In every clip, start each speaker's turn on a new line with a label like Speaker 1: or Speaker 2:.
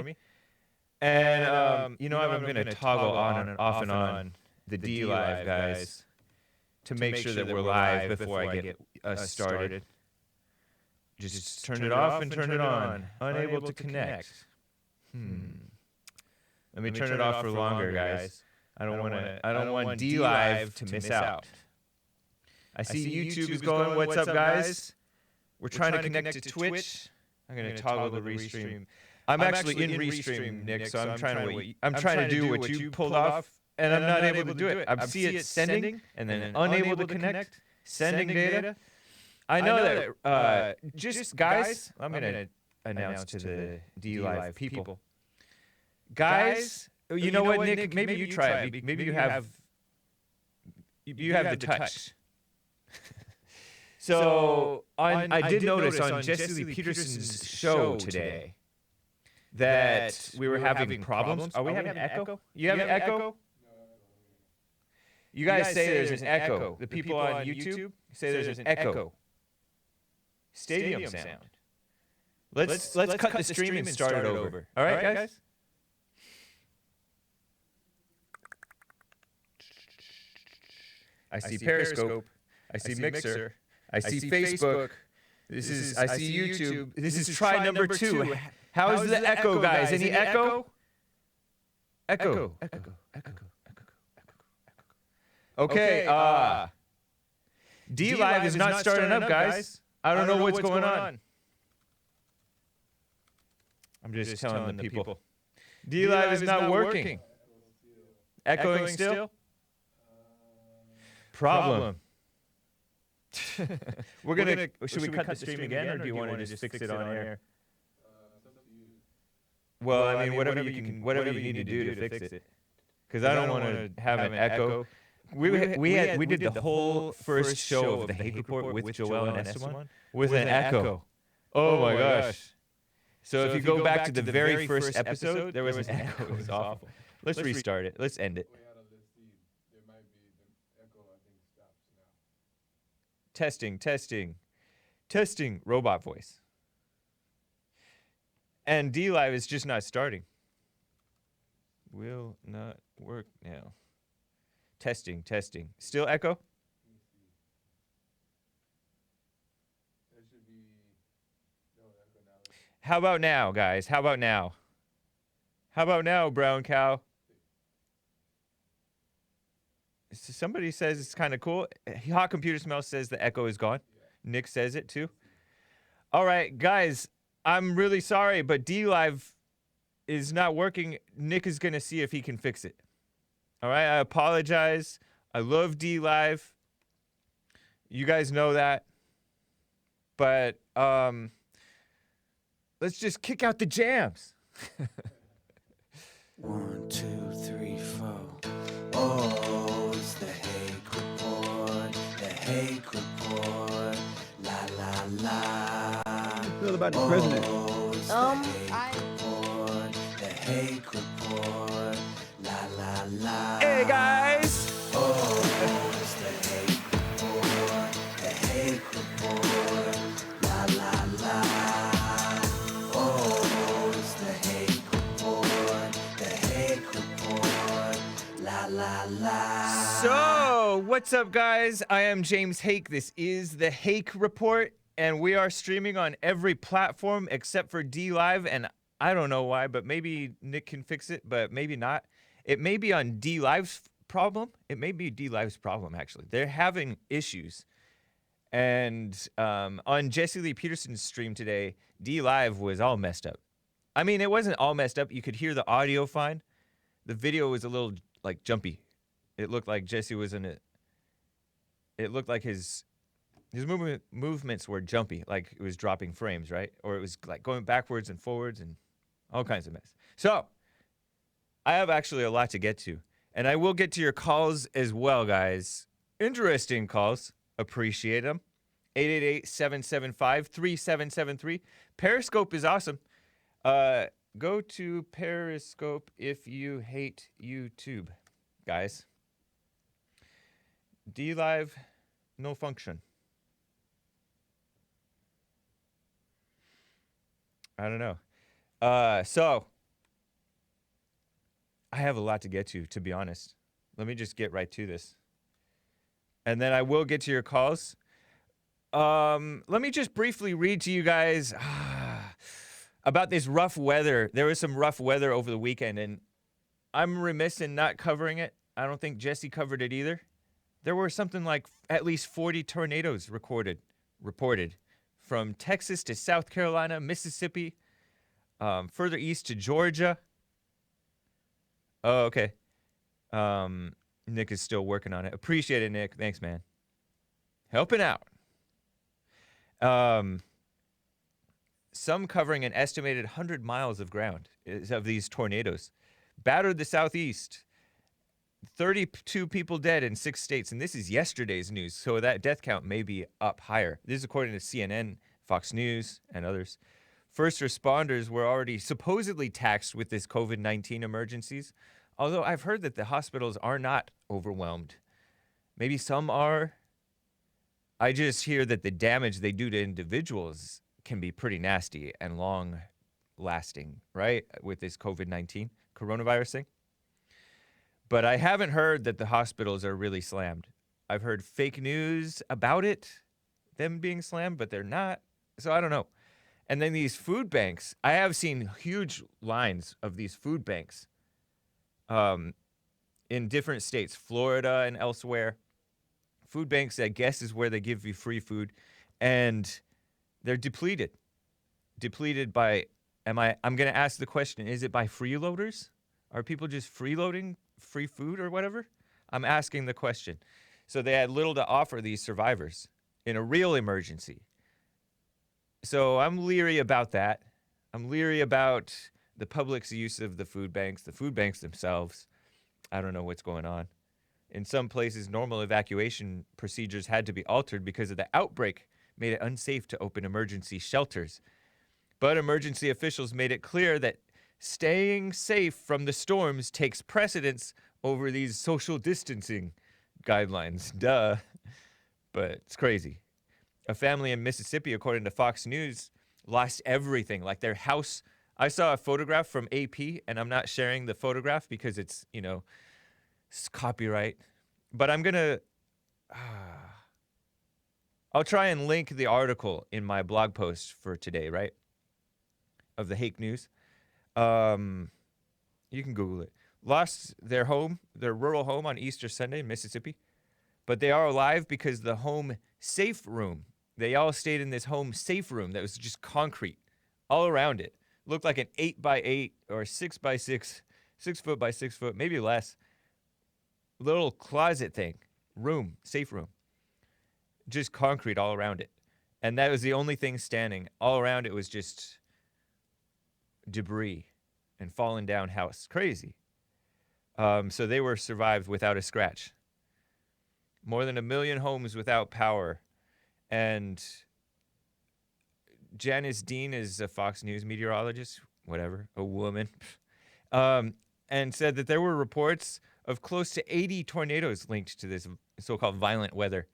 Speaker 1: me. And, you know, I'm going to toggle on and off and on the DLive guys to make sure that we're live before I get us started. Just turn it off and turn it on. Unable to connect. Let me turn it off for longer, guys. I don't want DLive to miss out. I see YouTube is going. What's up, guys? We're trying to connect to Twitch. I'm going to toggle the restream. I'm actually in restream, Nick, so I'm trying to do what you pulled off, and I'm not able to do it. I see it sending, and then unable to connect, sending data. I know that, just guys, I'm going to announce to the DLive people. Guys, you know what, Nick? Maybe you try it. Maybe you have the touch. So I did notice on Jesse Lee Peterson's show today that we were having problems. Are we having an echo? You have an echo? You guys say there's an echo. The people on YouTube say there's an echo. Stadium sound. Let's cut the stream and start it over. All right, guys? I see Periscope. I see Mixer. I see Facebook. I see YouTube. This is try number 2. How's the echo, guys? Any echo? Echo. Okay, DLive is not starting up, guys. I don't know what's going on. I'm just telling the people. DLive is not working. Echoing still? Problem. Should we cut the stream again, or do you want to just fix it on air? Well, I mean, whatever you need to do to fix it. Because I don't want to have an echo. We did the whole first show of the Hake Report with Joel and Esteban with an echo. Oh my gosh. So if you go back to the very first episode, there was an echo. It was awful. Let's restart it. Let's end it. Testing, robot voice. And DLive is just not starting. Will not work now. Testing. Still echo? How about now, guys? How about now, brown cow? Somebody says it's kind of cool. Hot Computer Smell says the echo is gone. Yeah. Nick says it too. All right, guys, I'm really sorry, but DLive is not working. Nick is going to see if he can fix it. All right, I apologize. I love DLive. You guys know that. But let's just kick out the jams.
Speaker 2: 1, 2, 3, 4. Oh, it's the Hake Report, the Hake Report, la la la.
Speaker 3: How do you feel about the president?
Speaker 2: It's the Hake Report, la la la.
Speaker 1: Hey guys!
Speaker 2: Oh, it's the Hake Report, the Hake Report, la la la. Oh, it's the Hake Report, the Hake Report, la la la.
Speaker 1: So, what's up, guys? I am James Hake. This is the Hake Report, and we are streaming on every platform except for DLive, and I don't know why, but maybe Nick can fix it, but maybe not. It may be on DLive's problem. It may be DLive's problem, actually. They're having issues. And on Jesse Lee Peterson's stream today, DLive was all messed up. I mean, it wasn't all messed up. You could hear the audio fine. The video was a little, like, jumpy. It looked like Jesse was in it. It looked like his movements were jumpy, like it was dropping frames, right? Or it was like going backwards and forwards and all kinds of mess. So, I have actually a lot to get to. And I will get to your calls as well, guys. Interesting calls. Appreciate them. 888-775-3773. Periscope is awesome. Go to Periscope if you hate YouTube, guys. DLive, no function. I don't know. So, I have a lot to get to be honest. Let me just get right to this. And then I will get to your calls. Let me just briefly read to you guys about this rough weather. There was some rough weather over the weekend, and I'm remiss in not covering it. I don't think Jesse covered it either. There were something like at least 40 tornadoes reported from Texas to South Carolina, Mississippi, further east to Georgia. Oh, okay. Nick is still working on it. Appreciate it, Nick. Thanks, man. Helping out. Some covering an estimated 100 miles of ground of these tornadoes. Battered the southeast. 32 people dead in 6 states. And this is yesterday's news, so that death count may be up higher. This is according to CNN, Fox News, and others. First responders were already supposedly taxed with this COVID-19 emergencies, although I've heard that the hospitals are not overwhelmed. Maybe some are. I just hear that the damage they do to individuals can be pretty nasty and long-lasting, right, with this COVID-19 coronavirus thing. But I haven't heard that the hospitals are really slammed. I've heard fake news about it, them being slammed, but they're not. So I don't know. And then these food banks, I have seen huge lines of these food banks in different states, Florida and elsewhere. Food banks, I guess, is where they give you free food. And they're depleted. Depleted by, I'm going to ask the question, is it by freeloaders? Are people just freeloading free food or whatever? I'm asking the question. So they had little to offer these survivors in a real emergency. So I'm leery about that. I'm leery about the public's use of the food banks themselves. I don't know what's going on. In some places, normal evacuation procedures had to be altered because of the outbreak made it unsafe to open emergency shelters. But emergency officials made it clear that staying safe from the storms takes precedence over these social distancing guidelines. Duh. But it's crazy. A family in Mississippi, according to Fox News, lost everything, like their house. I saw a photograph from AP, and I'm not sharing the photograph because it's, it's copyright. But I'm going to... I'll try and link the article in my blog post for today, right? Of the Hake News. You can Google it. Lost their home, their rural home on Easter Sunday in Mississippi. But they are alive because the home safe room, they all stayed in this home safe room that was just concrete all around it. Looked like an 8x8 or 6x6, 6 foot by 6 foot, maybe less. Little closet thing, room, safe room. Just concrete all around it. And that was the only thing standing. All around it was just debris and fallen down house. Crazy. So they were survived without a scratch. More than 1 million homes without power. And Janice Dean is a Fox News meteorologist, whatever, a woman, and said that there were reports of close to 80 tornadoes linked to this so-called violent weather.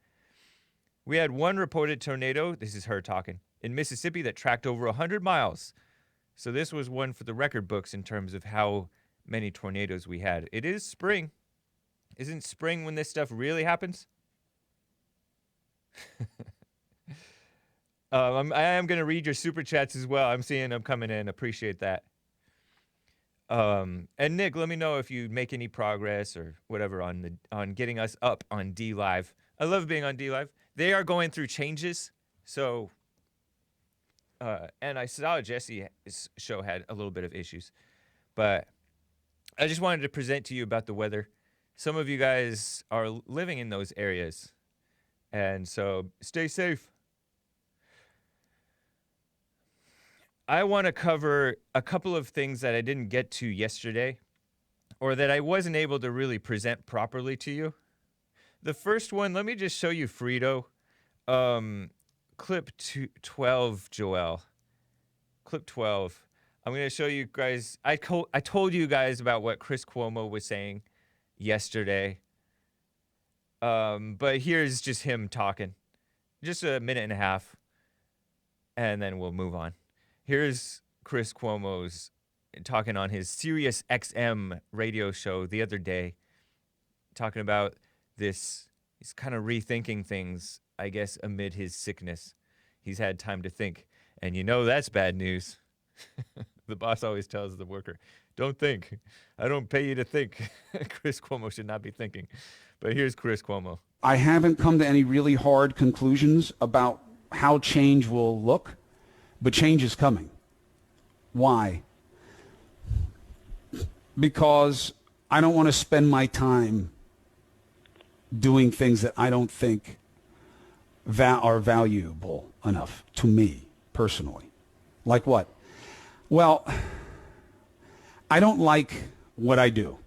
Speaker 1: We had one reported tornado, this is her talking, in Mississippi that tracked over 100 miles. So this was one for the record books in terms of how many tornadoes we had. It is spring. Isn't spring when this stuff really happens? I am going to read your super chats as well. I'm seeing them coming in. Appreciate that. And Nick, let me know if you make any progress or whatever on getting us up on DLive. I love being on DLive. They are going through changes. So, and I saw Jesse's show had a little bit of issues. But I just wanted to present to you about the weather. Some of you guys are living in those areas. And so stay safe. I want to cover a couple of things that I didn't get to yesterday or that I wasn't able to really present properly to you. The first one, let me just show you Frito. Clip 12, Joel. Clip 12. I'm going to show you guys. I told you guys about what Chris Cuomo was saying yesterday. But here's just him talking. Just a minute and a half. And then we'll move on. Here's Chris Cuomo's talking on his Sirius XM radio show the other day, talking about this. He's kind of rethinking things, I guess, amid his sickness. He's had time to think. And you know that's bad news. The boss always tells the worker, don't think. I don't pay you to think. Chris Cuomo should not be thinking. But here's Chris Cuomo.
Speaker 3: I haven't come to any really hard conclusions about how change will look, but change is coming. Why? Because I don't want to spend my time doing things that I don't think are valuable enough to me personally. Like what? Well, I don't like what I do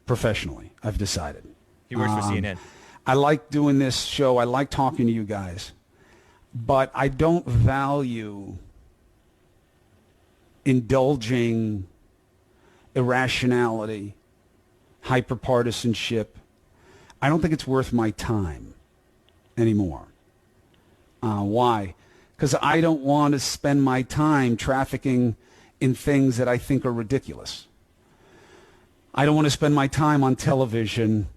Speaker 3: professionally, I've decided.
Speaker 1: He works for CNN.
Speaker 3: I like doing this show. I like talking to you guys. But I don't value indulging irrationality, hyperpartisanship. I don't think it's worth my time anymore. Why? Because I don't want to spend my time trafficking in things that I think are ridiculous. I don't want to spend my time on television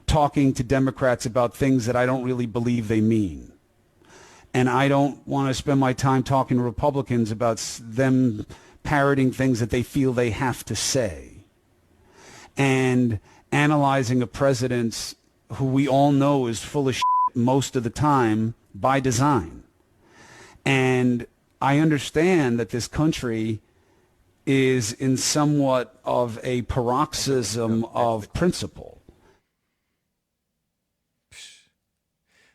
Speaker 3: talking to Democrats about things that I don't really believe they mean. And I don't want to spend my time talking to Republicans about them parroting things that they feel they have to say. And analyzing a president who we all know is full of shit most of the time by design. And I understand that this country is in somewhat of a paroxysm of principle.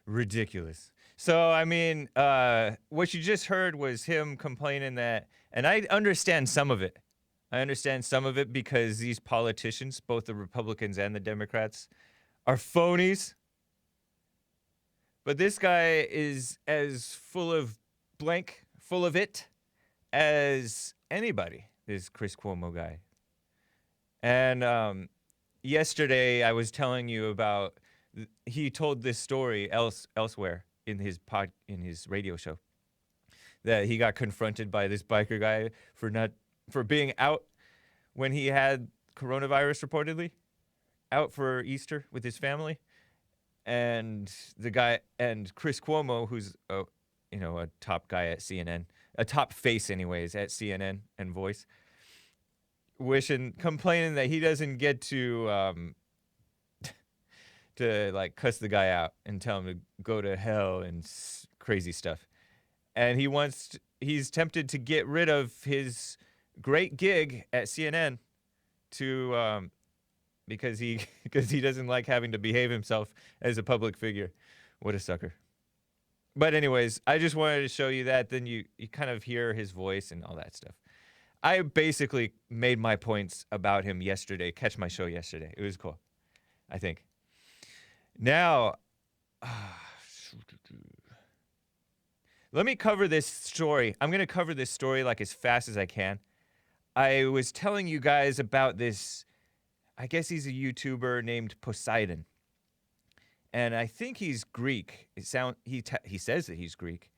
Speaker 1: Ridiculous. So, I mean, what you just heard was him complaining that, and I understand some of it. I understand some of it because these politicians, both the Republicans and the Democrats, are phonies. But this guy is as full of it as anybody, this Chris Cuomo guy. And yesterday I was telling you about, he told this story elsewhere in his radio show, that he got confronted by this biker guy for being out when he had coronavirus, reportedly out for Easter with his family. And the guy, and Chris Cuomo, who's a top guy at CNN, a top face anyways at CNN and Voice, complaining that he doesn't get to like cuss the guy out and tell him to go to hell and crazy stuff. And he's tempted to get rid of his great gig at CNN because he doesn't like having to behave himself as a public figure. What a sucker. But anyways, I just wanted to show you that. Then you kind of hear his voice and all that stuff. I basically made my points about him yesterday. Catch my show yesterday. It was cool, I think. Now, let me cover this story. I'm going to cover this story like as fast as I can. I was telling you guys about this, I guess he's a YouTuber named Poseidon. And I think he's Greek. He says that he's Greek.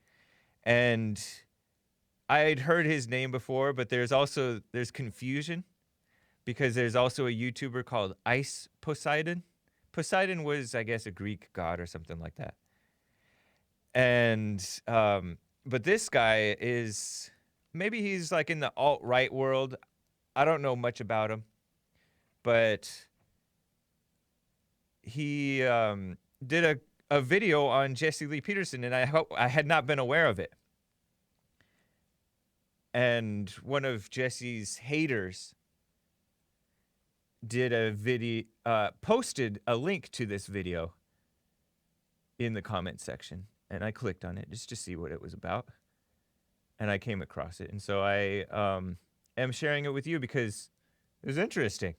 Speaker 1: And I'd heard his name before, but there's confusion because there's also a YouTuber called Ice Poseidon. Poseidon was, I guess, a Greek god or something like that. And but this guy is, maybe he's like in the alt-right world. I don't know much about him, but he did a video on Jesse Lee Peterson, and I had not been aware of it. And one of Jesse's haters did a video, posted a link to this video in the comment section, and I clicked on it just to see what it was about, and I came across it, and so I am sharing it with you because it was interesting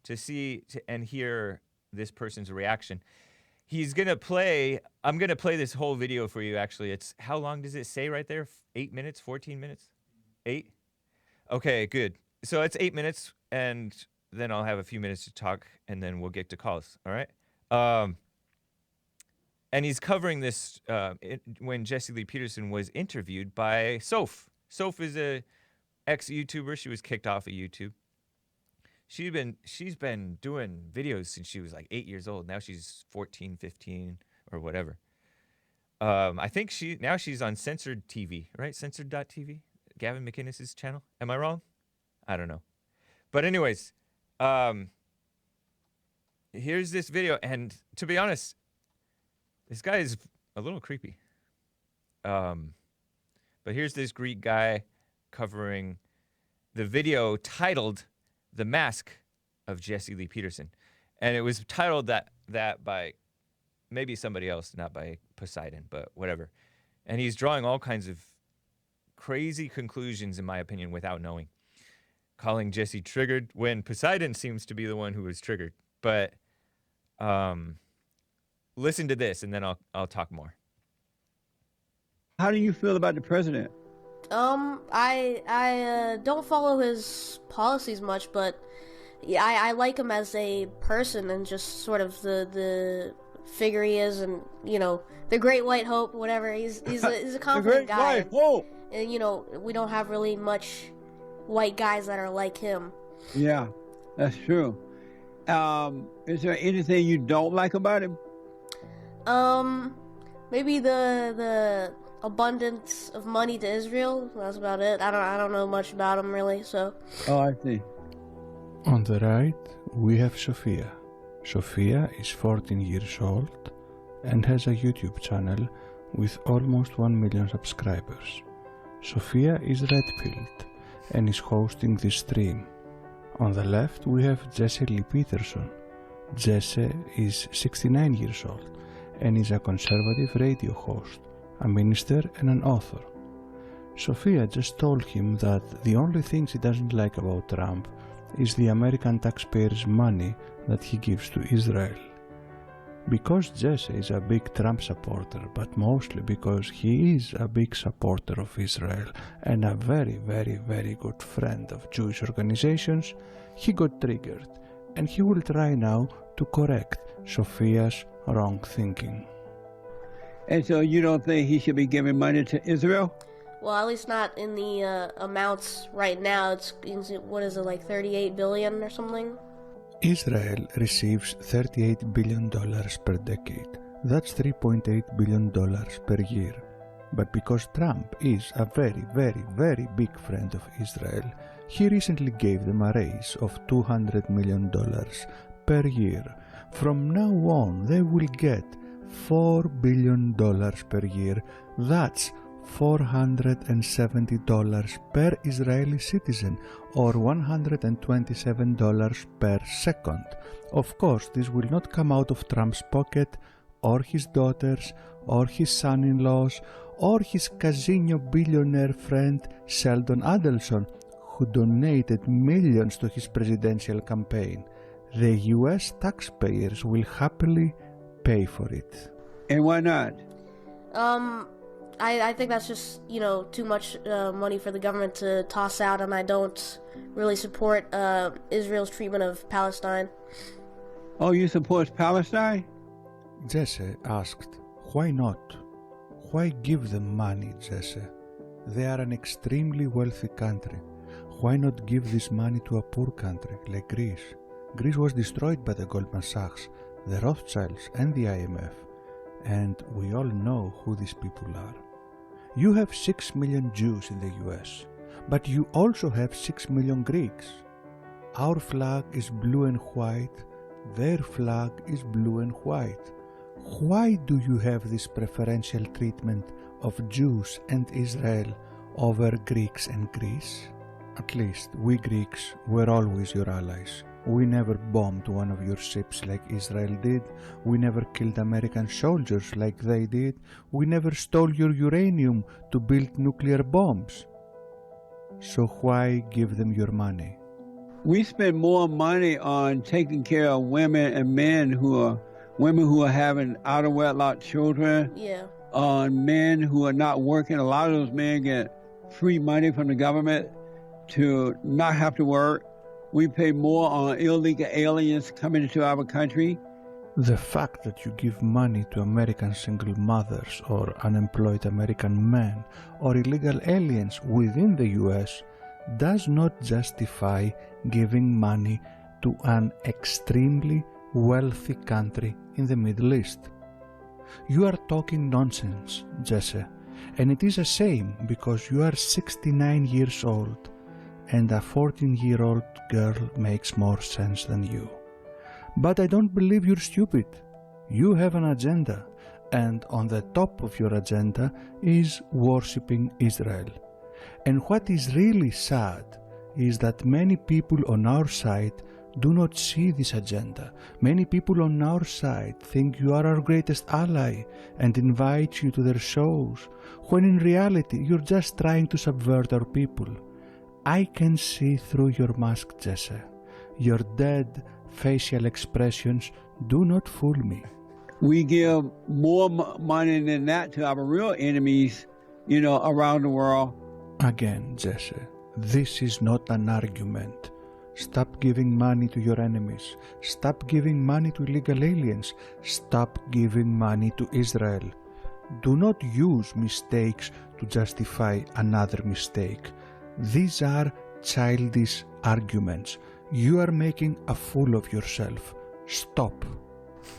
Speaker 1: to see and hear this person's reaction. I'm gonna play this whole video for you. Actually, it's, how long does it say right there? 8 minutes, 14 minutes, 8. Okay, good. So it's 8 minutes, and then I'll have a few minutes to talk, and then we'll get to calls. All right. And he's covering this when Jesse Lee Peterson was interviewed by Soph. Soph is ex-YouTuber. She was kicked off of YouTube. She's been doing videos since she was like 8 years old. Now she's 14, 15, or whatever. I think she's on Censored TV, right? Censored.tv, Gavin McInnes's channel. Am I wrong? I don't know. But anyways, here's this video, and to be honest, this guy is a little creepy. But here's this Greek guy covering the video titled "The Mask of Jesse Lee Peterson," and it was titled that by maybe somebody else, not by Poseidon, but whatever. And he's drawing all kinds of crazy conclusions, in my opinion, without knowing. Calling Jesse triggered when Poseidon seems to be the one who was triggered. But listen to this, and then I'll talk more.
Speaker 4: How do you feel about the president?
Speaker 5: I don't follow his policies much, but yeah, I like him as a person and just sort of the figure he is, and you know, the Great White Hope, whatever. He's a confident guy.
Speaker 4: White Hope.
Speaker 5: And you know, we don't have really much white guys that are like him.
Speaker 4: Yeah, that's true. Is there anything you don't like about him?
Speaker 5: Maybe the abundance of money to Israel. That's about it. I don't know much about him really. So.
Speaker 4: Oh, I see.
Speaker 6: On the right, we have Sophia. Sophia is 14 years old and has a YouTube channel with almost 1 million subscribers. Sophia is red-pilled and is hosting this stream. On the left, we have Jesse Lee Peterson. Jesse is 69 years old and is a conservative radio host, a minister and an author. Sophia just told him that the only thing she doesn't like about Trump is the American taxpayers' money that he gives to Israel. Because Jesse is a big Trump supporter, but mostly because he is a big supporter of Israel and a very, very, very good friend of Jewish organizations, he got triggered, and he will try now to correct Sophia's wrong thinking.
Speaker 4: And so you don't think he should be giving money to Israel?
Speaker 5: Well, at least not in the amounts right now. It's what is it, like 38 billion or something?
Speaker 6: Israel receives $38 billion per decade. That's $3.8 billion per year. But because Trump is a very, very, very big friend of Israel, he recently gave them a raise of $200 million per year. From now on, they will get $4 billion per year. That's $470 per Israeli citizen, or $127 per second. Of course, this will not come out of Trump's pocket, or his daughters, or his son-in-laws, or his casino billionaire friend Sheldon Adelson, who donated millions to his presidential campaign. The US taxpayers will happily pay for it.
Speaker 4: And why not?
Speaker 5: I think that's just, you know, too much money for the government to toss out, and I don't really support Israel's treatment of Palestine.
Speaker 4: Oh, you support Palestine?
Speaker 6: Jesse asked, why not? Why give them money, Jesse? They are an extremely wealthy country. Why not give this money to a poor country like Greece? Greece was destroyed by the Goldman Sachs, the Rothschilds and the IMF. And we all know who these people are. You have 6 million Jews in the US, but you also have 6 million Greeks. Our flag is blue and white, their flag is blue and white. Why do you have this preferential treatment of Jews and Israel over Greeks and Greece? At least we Greeks were always your allies. We never bombed one of your ships like Israel did. We never killed American soldiers like they did. We never stole your uranium to build nuclear bombs. So why give them your money?
Speaker 4: We spend more money on taking care of women and men who are having out of wedlock children.
Speaker 5: Yeah.
Speaker 4: On men who are not working. A lot of those men get free money from the government to not have to work. We pay more on illegal aliens coming into our country.
Speaker 6: The fact that you give money to American single mothers or unemployed American men or illegal aliens within the US does not justify giving money to an extremely wealthy country in the Middle East. You are talking nonsense, Jesse, and it is a shame because you are 69 years old and a 14-year-old girl makes more sense than you. But I don't believe you're stupid. You have an agenda, and on the top of your agenda is worshipping Israel. And what is really sad is that many people on our side do not see this agenda. Many people on our side think you are our greatest ally and invite you to their shows, when in reality you're just trying to subvert our people. I can see through your mask, Jesse. Your dead facial expressions do not fool me.
Speaker 4: We give more money than that to our real enemies, around the world.
Speaker 6: Again, Jesse, this is not an argument. Stop giving money to your enemies. Stop giving money to illegal aliens. Stop giving money to Israel. Do not use mistakes to justify another mistake. These are childish arguments. You are making a fool of yourself. Stop.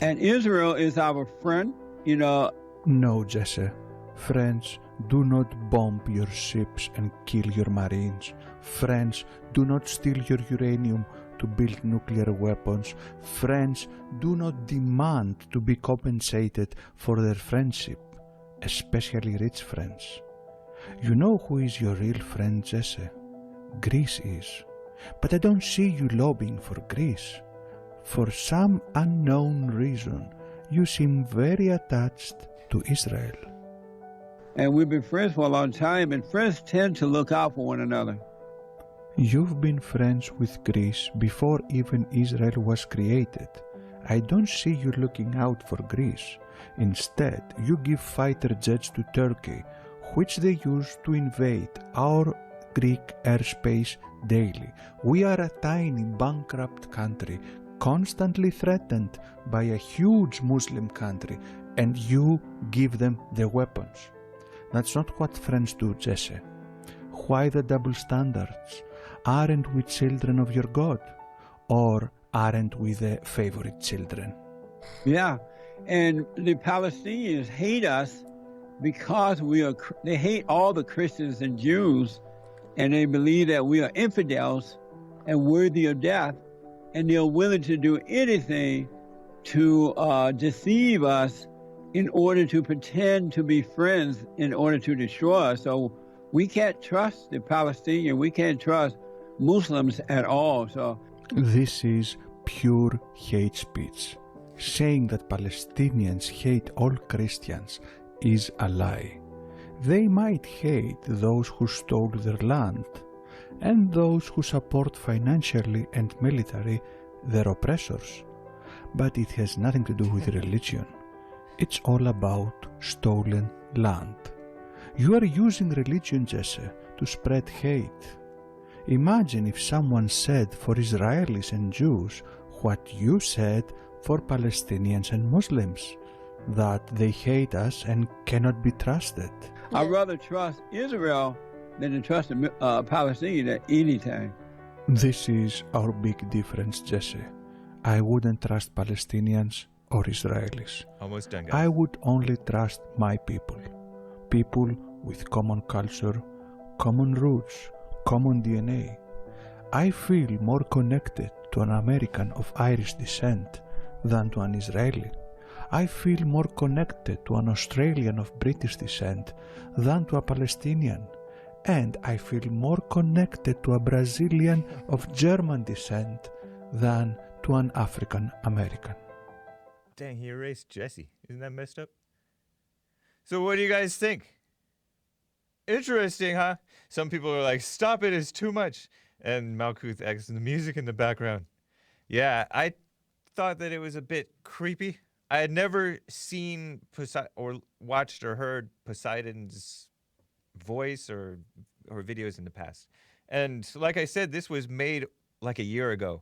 Speaker 4: And Israel is our friend,
Speaker 6: No, Jesse. Friends, do not bomb your ships and kill your marines. Friends, do not steal your uranium to build nuclear weapons. Friends, do not demand to be compensated for their friendship, especially rich friends. You know who is your real friend, Jesse? Greece is. But I don't see you lobbying for Greece. For some unknown reason, you seem very attached to Israel.
Speaker 4: And we've been friends for a long time, and friends tend to look out for one another.
Speaker 6: You've been friends with Greece before even Israel was created. I don't see you looking out for Greece. Instead, you give fighter jets to Turkey, which they use to invade our Greek airspace daily. We are a tiny, bankrupt country, constantly threatened by a huge Muslim country, and you give them the weapons. That's not what friends do, Jesse. Why the double standards? Aren't we children of your God? Or aren't we the favorite children?
Speaker 4: Yeah, and the Palestinians hate us because they hate all the Christians and Jews, and they believe that we are infidels and worthy of death, and they're willing to do anything to deceive us in order to pretend to be friends, in order to destroy us. So we can't trust the Palestinians. We can't trust Muslims at all. So
Speaker 6: this is pure hate speech. Saying that Palestinians hate all Christians is a lie. They might hate those who stole their land and those who support financially and military their oppressors, but it has nothing to do with religion. It's all about stolen land. You are using religion, Jesse, to spread hate. Imagine if someone said for Israelis and Jews what you said for Palestinians and Muslims, that they hate us and cannot be trusted.
Speaker 4: I'd rather trust Israel than to trust the Palestinians at any time.
Speaker 6: This is our big difference, Jesse. I wouldn't trust Palestinians or Israelis.
Speaker 1: Almost done, guys.
Speaker 6: I would only trust my people. People with common culture, common roots, common DNA. I feel more connected to an American of Irish descent than to an Israeli. I feel more connected to an Australian of British descent than to a Palestinian. And I feel more connected to a Brazilian of German descent than to an African American.
Speaker 1: Dang, he erased Jesse. Isn't that messed up? So what do you guys think? Interesting, huh? Some people are like, stop it, it's too much. And Malkuth X and the music in the background. Yeah, I thought that it was a bit creepy. I had never seen or watched or heard Poseidon's voice or videos in the past. And like I said, this was made like a year ago.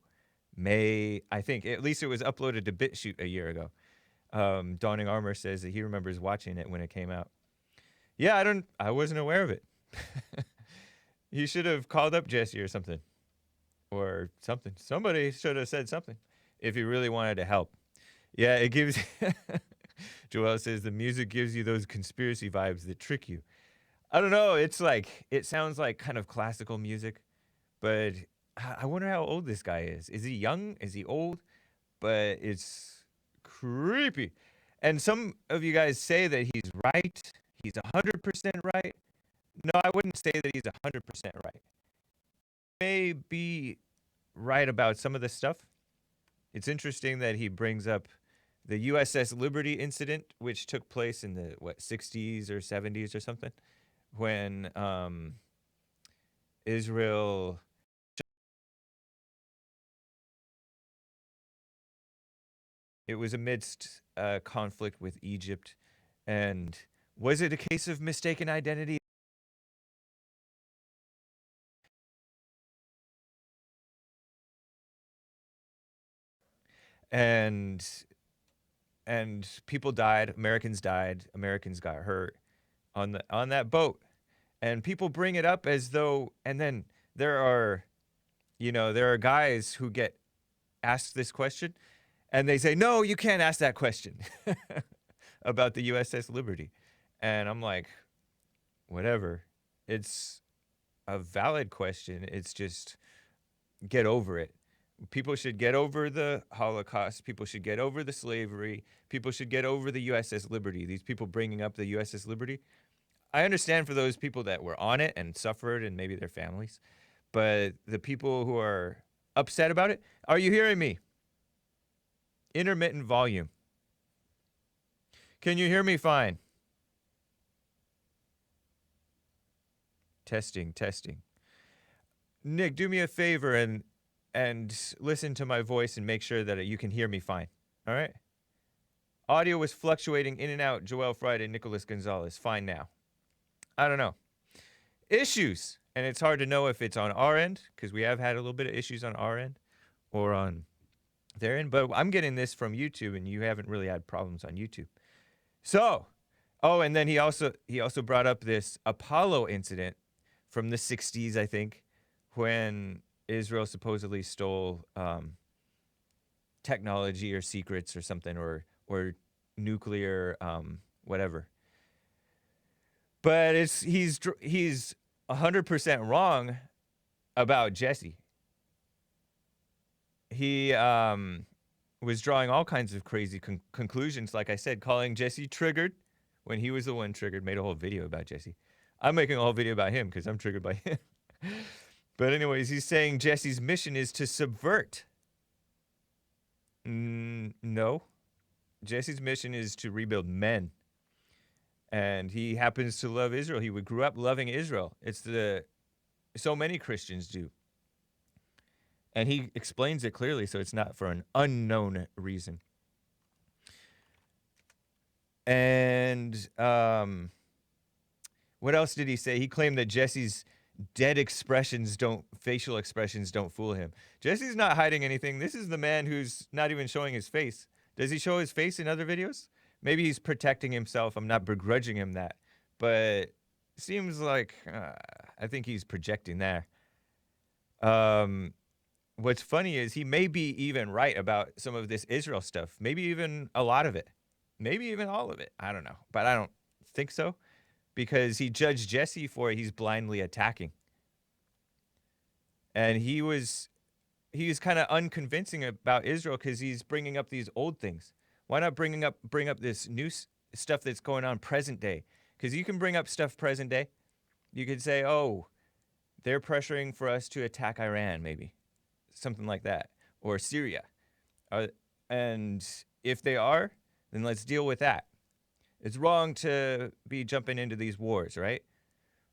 Speaker 1: I think. At least it was uploaded to BitChute a year ago. Dawning Armor says that he remembers watching it when it came out. Yeah, I wasn't aware of it. You should have called up Jesse or something. Or something. Somebody should have said something if you really wanted to help. Yeah, it gives... Joel says the music gives you those conspiracy vibes that trick you. I don't know. It's like, it sounds like kind of classical music, but I wonder how old this guy is. Is he young? Is he old? But it's creepy. And some of you guys say that he's right. He's 100% right. No, I wouldn't say that he's 100% right. He may be right about some of this stuff. It's interesting that he brings up the USS Liberty incident, which took place in the, 60s or 70s or something, when Israel... It was amidst conflict with Egypt. And was it a case of mistaken identity? And people died, Americans got hurt on that boat. And people bring it up as though, and then there are guys who get asked this question and they say, no, you can't ask that question about the USS Liberty. And I'm like, whatever. It's a valid question. It's just, get over it. People should get over the Holocaust. People should get over the slavery. People should get over the USS Liberty. These people bringing up the USS Liberty. I understand for those people that were on it and suffered and maybe their families. But the people who are upset about it, are you hearing me? Intermittent volume. Can you hear me fine? Testing. Nick, do me a favor and listen to my voice and make sure that you can hear me fine. All right? Audio was fluctuating in and out. Joel Friday, Nicholas Gonzalez. Fine now. I don't know. Issues. And it's hard to know if it's on our end, because we have had a little bit of issues on our end or on their end. But I'm getting this from YouTube, and you haven't really had problems on YouTube. So, and then he also brought up this Apollo incident from the 60s, I think, when Israel supposedly stole technology or secrets or something, or nuclear whatever. But he's 100% wrong about Jesse. He was drawing all kinds of crazy conclusions, like I said, calling Jesse triggered when he was the one triggered. Made a whole video about Jesse. I'm making a whole video about him because I'm triggered by him. But anyways, he's saying Jesse's mission is to subvert. No. Jesse's mission is to rebuild men. And he happens to love Israel. He grew up loving Israel. So many Christians do. And he explains it clearly, so it's not for an unknown reason. And what else did he say? He claimed that Jesse's facial expressions don't fool him. Jesse's not hiding anything. This is the man who's not even showing his face. Does he show his face in other videos? Maybe he's protecting himself. I'm not begrudging him that. But it seems like I think he's projecting there. What's funny is he may be even right about some of this Israel stuff. Maybe even a lot of it. Maybe even all of it. I don't know. But I don't think so. Because he judged Jesse for it. He's blindly attacking. And he was kind of unconvincing about Israel because he's bringing up these old things. Why not bring up this new stuff that's going on present day? Because you can bring up stuff present day. You could say, oh, they're pressuring for us to attack Iran, maybe. Something like that. Or Syria. And if they are, then let's deal with that. It's wrong to be jumping into these wars, right?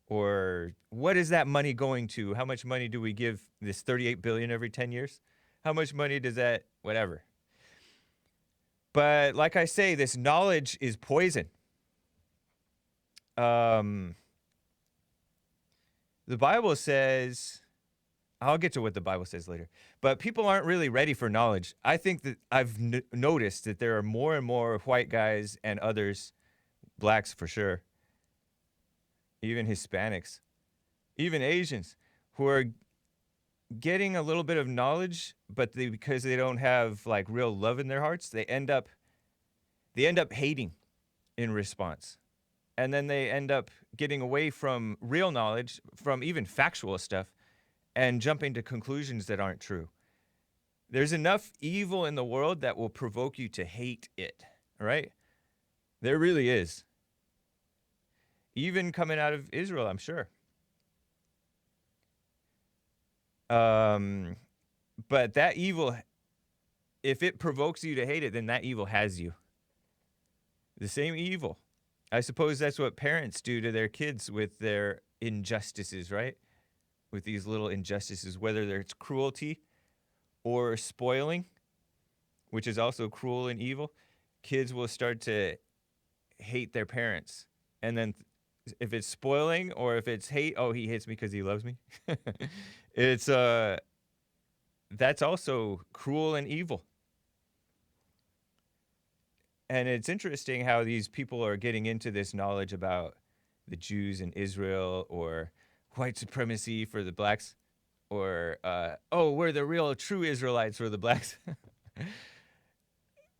Speaker 1: Or what is that money going to? How much money do we give this $38 billion every 10 years? How much money does that, whatever. But like I say, this knowledge is poison. The Bible says, I'll get to what the Bible says later, but people aren't really ready for knowledge. I think that I've noticed that there are more and more white guys and others, blacks for sure, even Hispanics, even Asians, who are getting a little bit of knowledge, but because they don't have like real love in their hearts, they end up hating in response. And then they end up getting away from real knowledge, from even factual stuff, and jumping to conclusions that aren't true. There's enough evil in the world that will provoke you to hate it, right? There really is. Even coming out of Israel, I'm sure. But that evil, if it provokes you to hate it, then that evil has you. The same evil. I suppose that's what parents do to their kids with their injustices, right? With these little injustices, whether it's cruelty or spoiling, which is also cruel and evil. Kids will start to hate their parents. And then if it's spoiling or if it's hate, oh, he hates me because he loves me. It's that's also cruel and evil. And it's interesting how these people are getting into this knowledge about the Jews in Israel, or white supremacy for the blacks, or we're the real true Israelites for the blacks.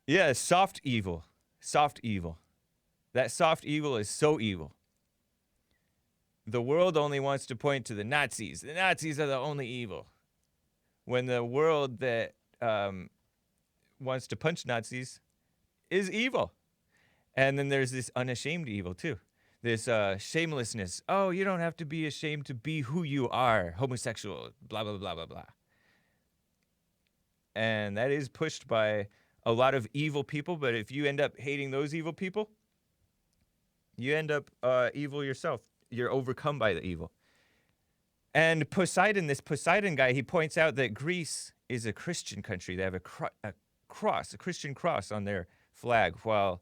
Speaker 1: Yeah, soft evil. Soft evil. That soft evil is so evil. The world only wants to point to the Nazis. The Nazis are the only evil. When the world that wants to punch Nazis is evil. And then there's this unashamed evil too. This shamelessness. Oh, you don't have to be ashamed to be who you are. Homosexual, blah, blah, blah, blah, blah. And that is pushed by a lot of evil people. But if you end up hating those evil people, you end up evil yourself. You're overcome by the evil. And Poseidon, this Poseidon guy, he points out that Greece is a Christian country. They have a cross, a Christian cross on their flag, while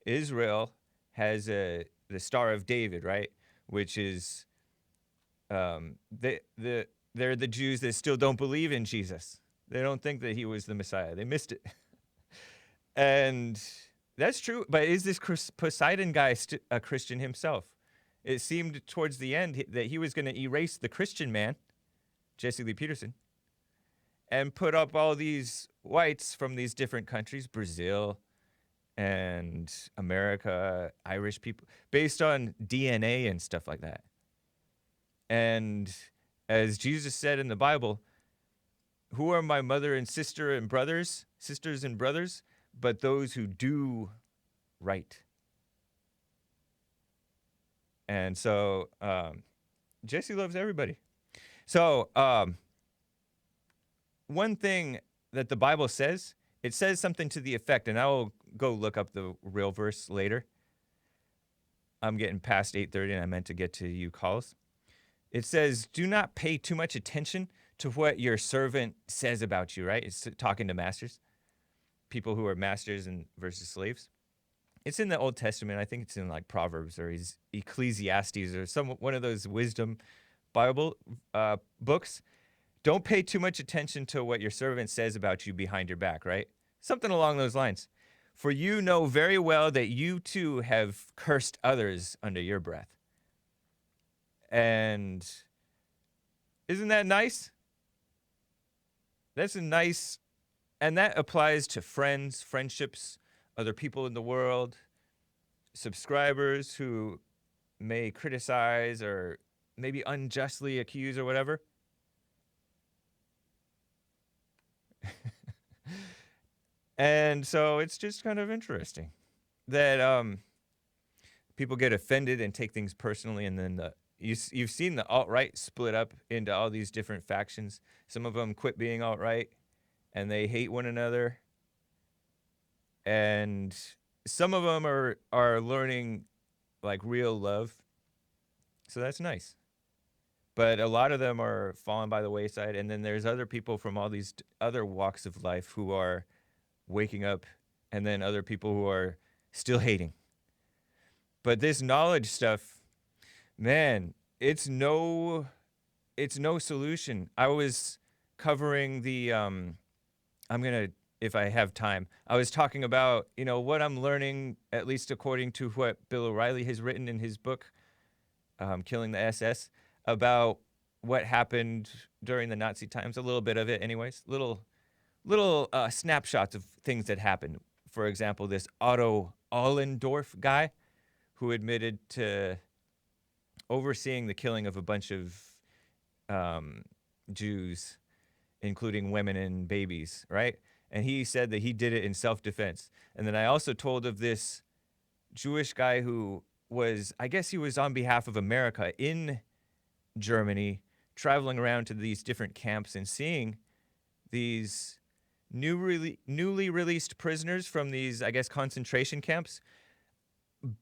Speaker 1: Israel has the Star of David, right? Which is they're the Jews that still don't believe in Jesus. They don't think that he was the Messiah. They missed it. And that's true. But is this Poseidon guy a Christian himself? It seemed towards the end that he was going to erase the Christian man, Jesse Lee Peterson, and put up all these whites from these different countries, Brazil and America, Irish people, based on DNA and stuff like that. And as Jesus said in the Bible, who are my mother and sisters and brothers, but those who do right. And so Jesse loves everybody. So one thing that the Bible says, it says something to the effect, and I will go look up the real verse later. I'm getting past 8:30, and I meant to get to you calls. It says, do not pay too much attention to what your servant says about you, right? It's talking to masters, people who are masters and versus slaves. It's in the Old Testament. I think it's in like Proverbs or Ecclesiastes or one of those wisdom Bible books. Don't pay too much attention to what your servant says about you behind your back, right? Something along those lines. For you know very well that you too have cursed others under your breath. And isn't that nice? That's a nice, and that applies to friends, friendships, other people in the world, subscribers who may criticize or maybe unjustly accuse or whatever. And so it's just kind of interesting that people get offended and take things personally, and then you've seen the alt-right split up into all these different factions. Some of them quit being alt-right, and they hate one another. And some of them are learning like real love. So that's nice. But a lot of them are falling by the wayside. And then there's other people from all these other walks of life who are waking up, and then other people who are still hating. But this knowledge stuff, man, it's no solution. I was covering the if I have time, I was talking about, what I'm learning, at least according to what Bill O'Reilly has written in his book, Killing the SS. about what happened during the Nazi times. A little bit of it, anyways. Little snapshots of things that happened. For example, this Otto Allendorf guy who admitted to overseeing the killing of a bunch of Jews, including women and babies, right? And he said that he did it in self-defense. And then I also told of this Jewish guy who was, I guess he was on behalf of America in Germany, traveling around to these different camps and seeing these newly released prisoners from these, I guess, concentration camps,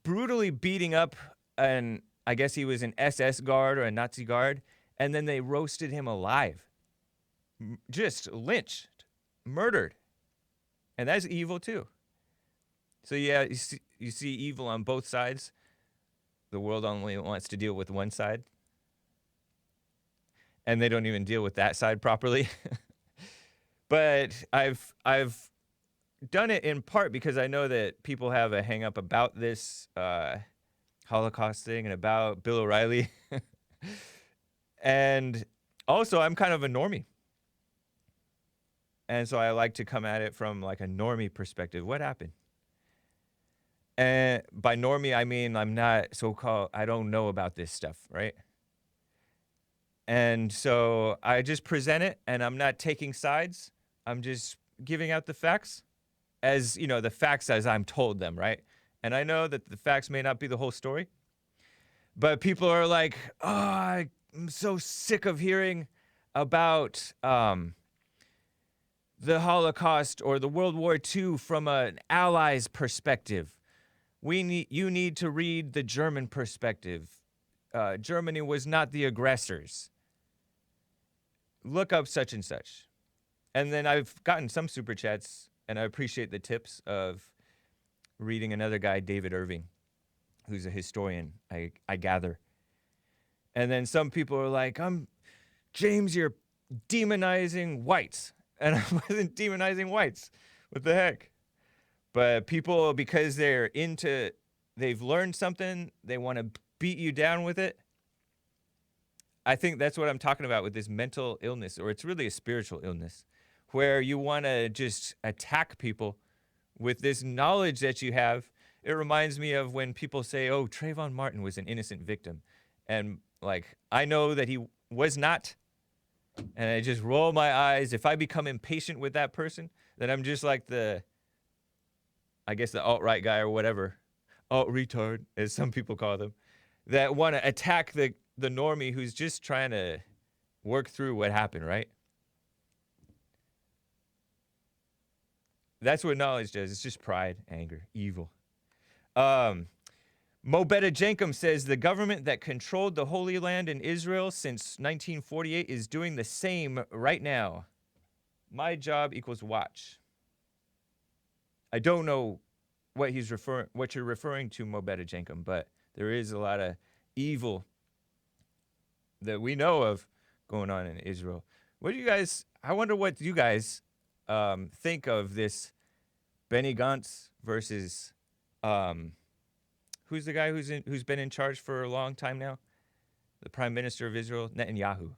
Speaker 1: brutally beating up an, I guess he was an SS guard or a Nazi guard, and then they roasted him alive. Just lynched, murdered. And that's evil too. So yeah, you see evil on both sides. The world only wants to deal with one side. And they don't even deal with that side properly. But I've done it in part because I know that people have a hang up about this Holocaust thing and about Bill O'Reilly. And also I'm kind of a normie. And so I like to come at it from like a normie perspective. What happened? And by normie, I mean I'm not so-called, I don't know about this stuff, right? And so I just present it, and I'm not taking sides. I'm just giving out the facts as, you know, the facts as I'm told them, right? And I know that the facts may not be the whole story, but people are like, oh, I'm so sick of hearing about the Holocaust or the World War II from an Allies perspective. You need to read the German perspective. Germany was not the aggressors. Look up such and such. And then I've gotten some super chats, and I appreciate the tips of reading another guy, David Irving, who's a historian, I gather. And then some people are like, James, you're demonizing whites. And I wasn't demonizing whites. What the heck? But people, because they've learned something, they want to beat you down with it. I think that's what I'm talking about with this mental illness, or it's really a spiritual illness, where you want to just attack people with this knowledge that you have. It reminds me of when people say, oh, Trayvon Martin was an innocent victim. And like, I know that he was not. And I just roll my eyes. If I become impatient with that person, then I'm just like the alt-right guy or whatever, alt-retard, as some people call them, that want to attack the normie who's just trying to work through what happened, right? That's what knowledge does. It's just pride, anger, evil. Mobetta Jenkum says the government that controlled the Holy Land in Israel since 1948 is doing the same right now. My job equals watch. I don't know what you're referring to, Mobetta Jenkum, but there is a lot of evil that we know of going on in Israel. I wonder what you guys think of this Benny Gantz versus who's the guy who's been in charge for a long time now? The Prime Minister of Israel, Netanyahu.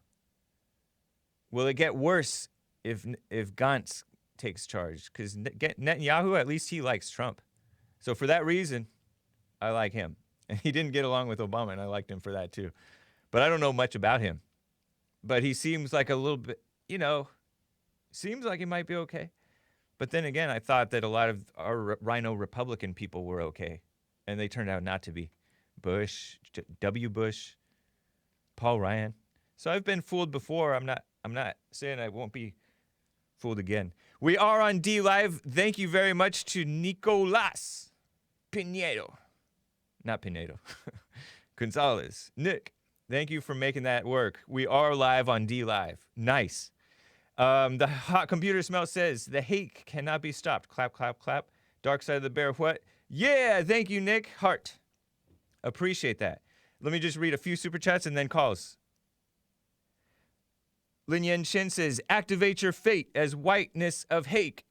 Speaker 1: Will it get worse if Gantz takes charge? Because Netanyahu, at least he likes Trump. So for that reason, I like him. And he didn't get along with Obama, and I liked him for that too. But I don't know much about him. But he seems like a little bit, seems like he might be okay. But then again, I thought that a lot of our Rhino Republican people were okay. And they turned out not to be. Bush, W. Bush, Paul Ryan. So I've been fooled before. I'm not saying I won't be fooled again. We are on DLive. Thank you very much to Nicolas Pinedo. Not Pinedo. Gonzalez. Nick, thank you for making that work. We are live on DLive. Nice. The hot computer smell says the hate cannot be stopped. Clap, clap, clap. Dark side of the bear, what? Yeah, thank you, Nick. Heart. Appreciate that. Let me just read a few super chats and then calls. Lin Yen Shin says, activate your fate as whiteness of Hake.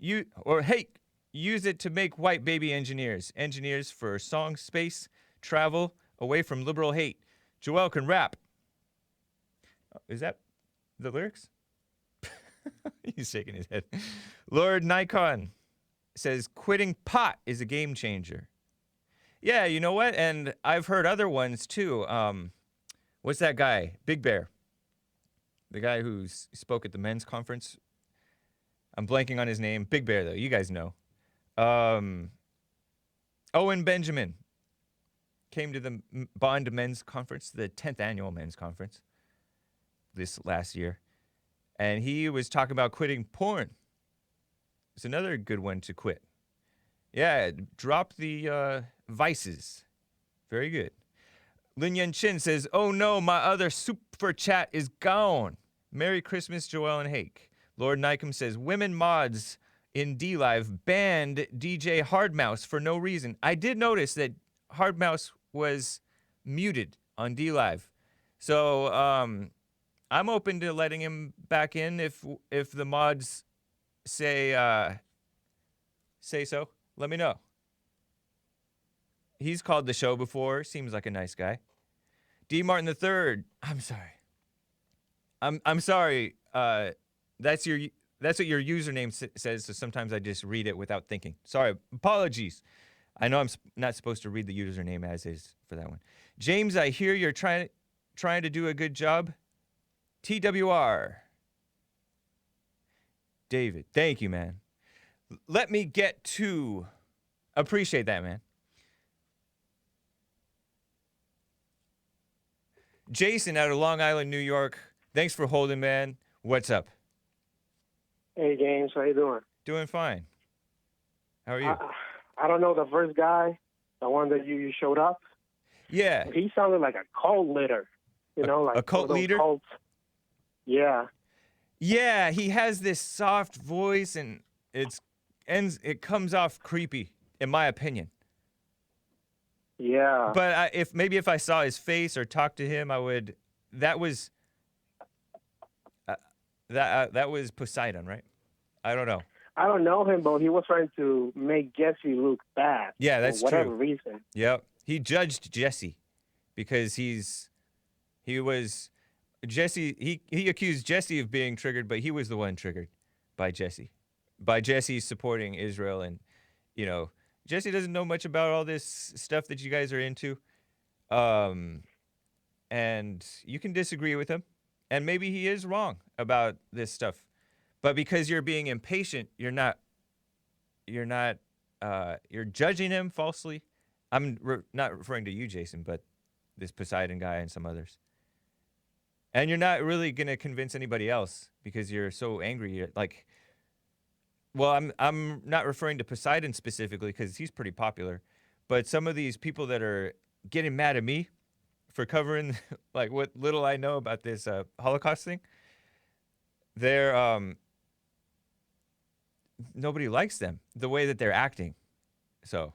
Speaker 1: Hake. Use it to make white baby engineers. Engineers for song, space, travel, away from liberal hate. Joel can rap. Is that the lyrics? He's shaking his head. Lord Nikon says quitting pot is a game changer. Yeah, you know what? And I've heard other ones too. What's that guy? Big Bear. The guy who spoke at the men's conference. I'm blanking on his name. Big Bear, though. You guys know. Owen Benjamin came to the Bond Men's Conference, the 10th annual men's conference this last year. And he was talking about quitting porn. It's another good one to quit. Yeah, drop the vices. Very good. Lin Yan Chin says, oh no, my other super chat is gone. Merry Christmas, Joel and Hake. Lord Nycom says, women mods in DLive banned DJ Hardmouse for no reason. I did notice that Hardmouse was muted on DLive. So I'm open to letting him back in if the mods say so. Let me know. He's called the show before. Seems like a nice guy. D. Martin III. I'm sorry. I'm sorry. That's what your username says. So sometimes I just read it without thinking. Sorry. Apologies. I know I'm not supposed to read the username as is for that one. James, I hear you're trying to do a good job. TWR. David, thank you, man. Let me get to. Appreciate that, man. Jason out of Long Island, New York. Thanks for holding, man. What's up?
Speaker 7: Hey, James. How you doing?
Speaker 1: Doing fine. How are you?
Speaker 7: I don't know the first guy, the one that you showed up.
Speaker 1: Yeah.
Speaker 7: He sounded like a cult leader. You know, like
Speaker 1: a cult leader?
Speaker 7: Cults. Yeah.
Speaker 1: Yeah, he has this soft voice, and it comes off creepy, in my opinion.
Speaker 7: Yeah.
Speaker 1: But if I saw his face or talked to him, I would. That was Poseidon, right? I don't know.
Speaker 7: I don't know him, but he was trying to make Jesse look bad.
Speaker 1: Yeah, that's
Speaker 7: for whatever
Speaker 1: true.
Speaker 7: reason.
Speaker 1: Yep. He judged Jesse because he accused Jesse of being triggered, but he was the one triggered by Jesse. By Jesse supporting Israel, and Jesse doesn't know much about all this stuff that you guys are into. And you can disagree with him, and maybe he is wrong about this stuff. But because you're being impatient, you're judging him falsely. I'm not referring to you, Jason, but this Poseidon guy and some others. And you're not really going to convince anybody else because you're so angry. You're like, well, I'm not referring to Poseidon specifically because he's pretty popular, but some of these people that are getting mad at me for covering like what little I know about this Holocaust thing, they're nobody likes them the way that they're acting. So,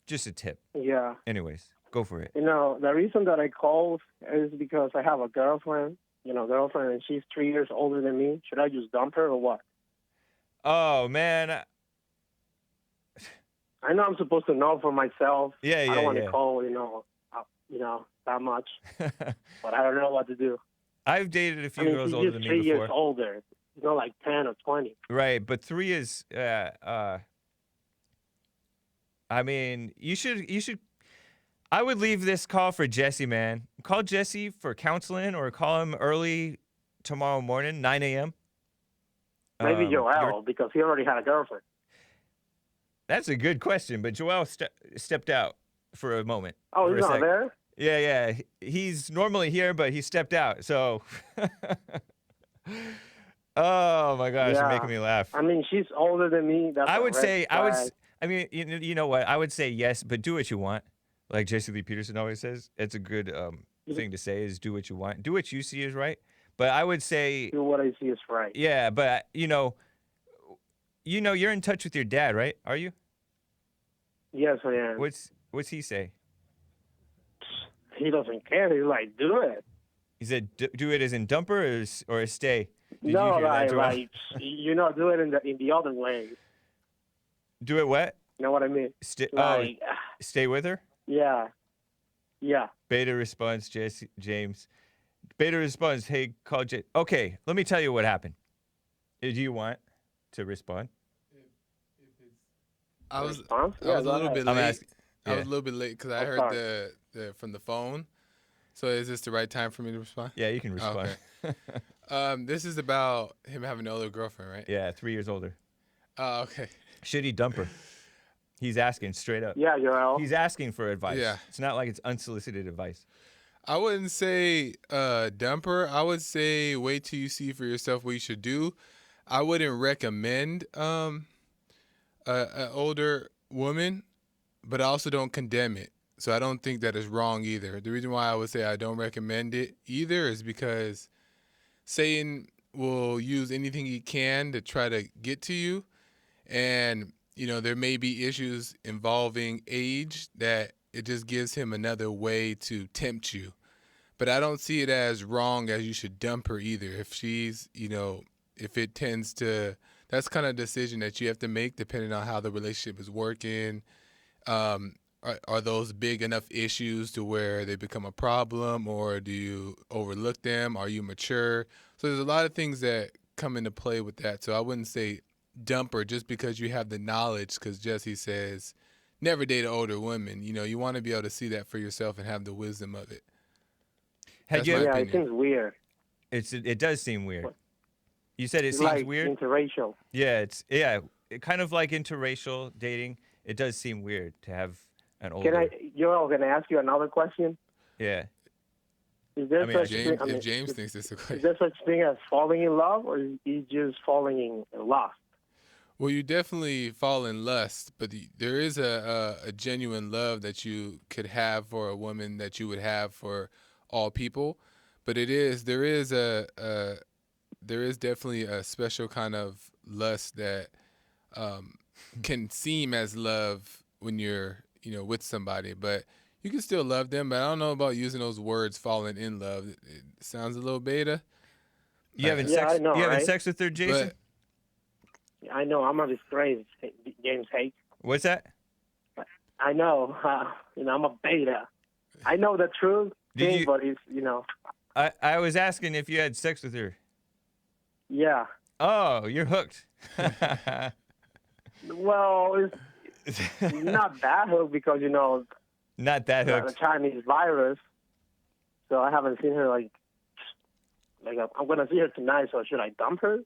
Speaker 1: just a tip.
Speaker 7: Yeah.
Speaker 1: Anyways, go for it.
Speaker 7: The reason that I called is because I have a girlfriend, and she's 3 years older than me. Should I just dump her or what?
Speaker 1: Oh, man.
Speaker 7: I know I'm supposed to know for myself.
Speaker 1: Yeah.
Speaker 7: I don't want to call, that much. But I don't know what to do.
Speaker 1: I've dated a few girls older than me before.
Speaker 7: She's 3 years older. Like 10 or 20.
Speaker 1: Right, but 3 is, I mean, you should, I would leave this call for Jesse, man. Call Jesse for counseling or call him early tomorrow morning, 9 a.m.
Speaker 7: Maybe Joel, because he already had a girlfriend.
Speaker 1: That's a good question, but Joel stepped out for a moment.
Speaker 7: Oh, he's not there?
Speaker 1: Yeah. He's normally here, but he stepped out, so. Oh, my gosh, you're making me laugh.
Speaker 7: I mean, she's older than me.
Speaker 1: I mean, you know what? I would say yes, but do what you want. Like Jesse Lee Peterson always says, it's a good thing to say is do what you want. Do what you see is right. But I would say...
Speaker 7: Do what I see is right.
Speaker 1: Yeah, but, you're in touch with your dad, right? Are you?
Speaker 7: Yes, I am.
Speaker 1: What's he say?
Speaker 7: He doesn't care. He's like, do it.
Speaker 1: He said, do it as in dumper or as stay?
Speaker 7: Did you hear that, do it in the other way.
Speaker 1: Do it what?
Speaker 7: You know what I mean?
Speaker 1: Stay with her?
Speaker 7: Yeah.
Speaker 1: Beta response, James. Beta responds, hey, call Jay. Okay, let me tell you what happened. Do you want to respond?
Speaker 8: I was
Speaker 7: Response?
Speaker 8: I
Speaker 7: Yeah,
Speaker 8: was a
Speaker 7: go
Speaker 8: little
Speaker 7: ahead.
Speaker 8: bit
Speaker 1: I'm
Speaker 8: late.
Speaker 1: asking.
Speaker 8: I was
Speaker 1: Yeah.
Speaker 8: a little bit late because I
Speaker 7: Oh,
Speaker 8: heard
Speaker 7: sorry.
Speaker 8: the from the phone. So is this the right time for me to respond?
Speaker 1: Yeah, you can respond.
Speaker 8: This is about him having an older girlfriend, right?
Speaker 1: Yeah, 3 years older.
Speaker 8: Oh, okay.
Speaker 1: Should he dump her? He's asking straight up.
Speaker 7: Yeah, Joel.
Speaker 1: He's asking for advice.
Speaker 8: Yeah.
Speaker 1: It's not like it's unsolicited advice.
Speaker 8: I wouldn't say dump her. I would say wait till you see for yourself what you should do. I wouldn't recommend an older woman, but I also don't condemn it. So I don't think that is wrong either. The reason why I would say I don't recommend it either is because Satan will use anything he can to try to get to you. And, you know, there may be issues involving age that it just gives him another way to tempt you. But I don't see it as wrong as you should dump her either. If she's, you know, if it tends to, that's kind of a decision that you have to make depending on how the relationship is working. Are those big enough issues to where they become a problem, or do you overlook them? Are you mature? So there's a lot of things that come into play with that. So I wouldn't say dump her just because you have the knowledge, because Jesse says never date an older woman. You know, you want to be able to see that for yourself and have the wisdom of it.
Speaker 1: Had
Speaker 8: That's
Speaker 1: you?
Speaker 8: my
Speaker 7: Yeah,
Speaker 8: opinion.
Speaker 7: it seems weird.
Speaker 1: It does seem weird. You said it
Speaker 7: It's
Speaker 1: seems
Speaker 7: like
Speaker 1: weird.
Speaker 7: interracial.
Speaker 1: Yeah, kind of like interracial dating. It does seem weird to have an older.
Speaker 7: Joel, can I ask you another question?
Speaker 1: Yeah.
Speaker 7: Is there
Speaker 1: I mean,
Speaker 7: such
Speaker 8: James,
Speaker 7: thing? I
Speaker 8: if
Speaker 7: mean,
Speaker 8: James thinks it's a
Speaker 7: is
Speaker 8: question.
Speaker 7: there such thing as falling in love, or is he just falling in lust?
Speaker 8: Well, you definitely fall in lust, but there is a genuine love that you could have for a woman that you would have for all people. But there is definitely a special kind of lust that can seem as love when you're, you know, with somebody, but you can still love them. But I don't know about using those words, falling in love. It sounds a little beta.
Speaker 1: You having
Speaker 7: Yeah,
Speaker 1: sex?
Speaker 7: I know,
Speaker 1: You having
Speaker 7: right?
Speaker 1: sex with her, Jason?
Speaker 8: But
Speaker 7: I know I'm a disgrace, James Hake.
Speaker 1: What's that?
Speaker 7: I know. You know, I'm a beta. I know the truth,
Speaker 1: Did
Speaker 7: thing,
Speaker 1: you-
Speaker 7: but it's, you know,
Speaker 1: I was asking if you had sex with her.
Speaker 7: yeah.
Speaker 1: Oh, you're hooked.
Speaker 7: Well, it's not that hook because, you know,
Speaker 1: Not that
Speaker 7: the
Speaker 1: hooked.
Speaker 7: Chinese virus. So I haven't seen her like I'm gonna see her tonight. So should I dump her?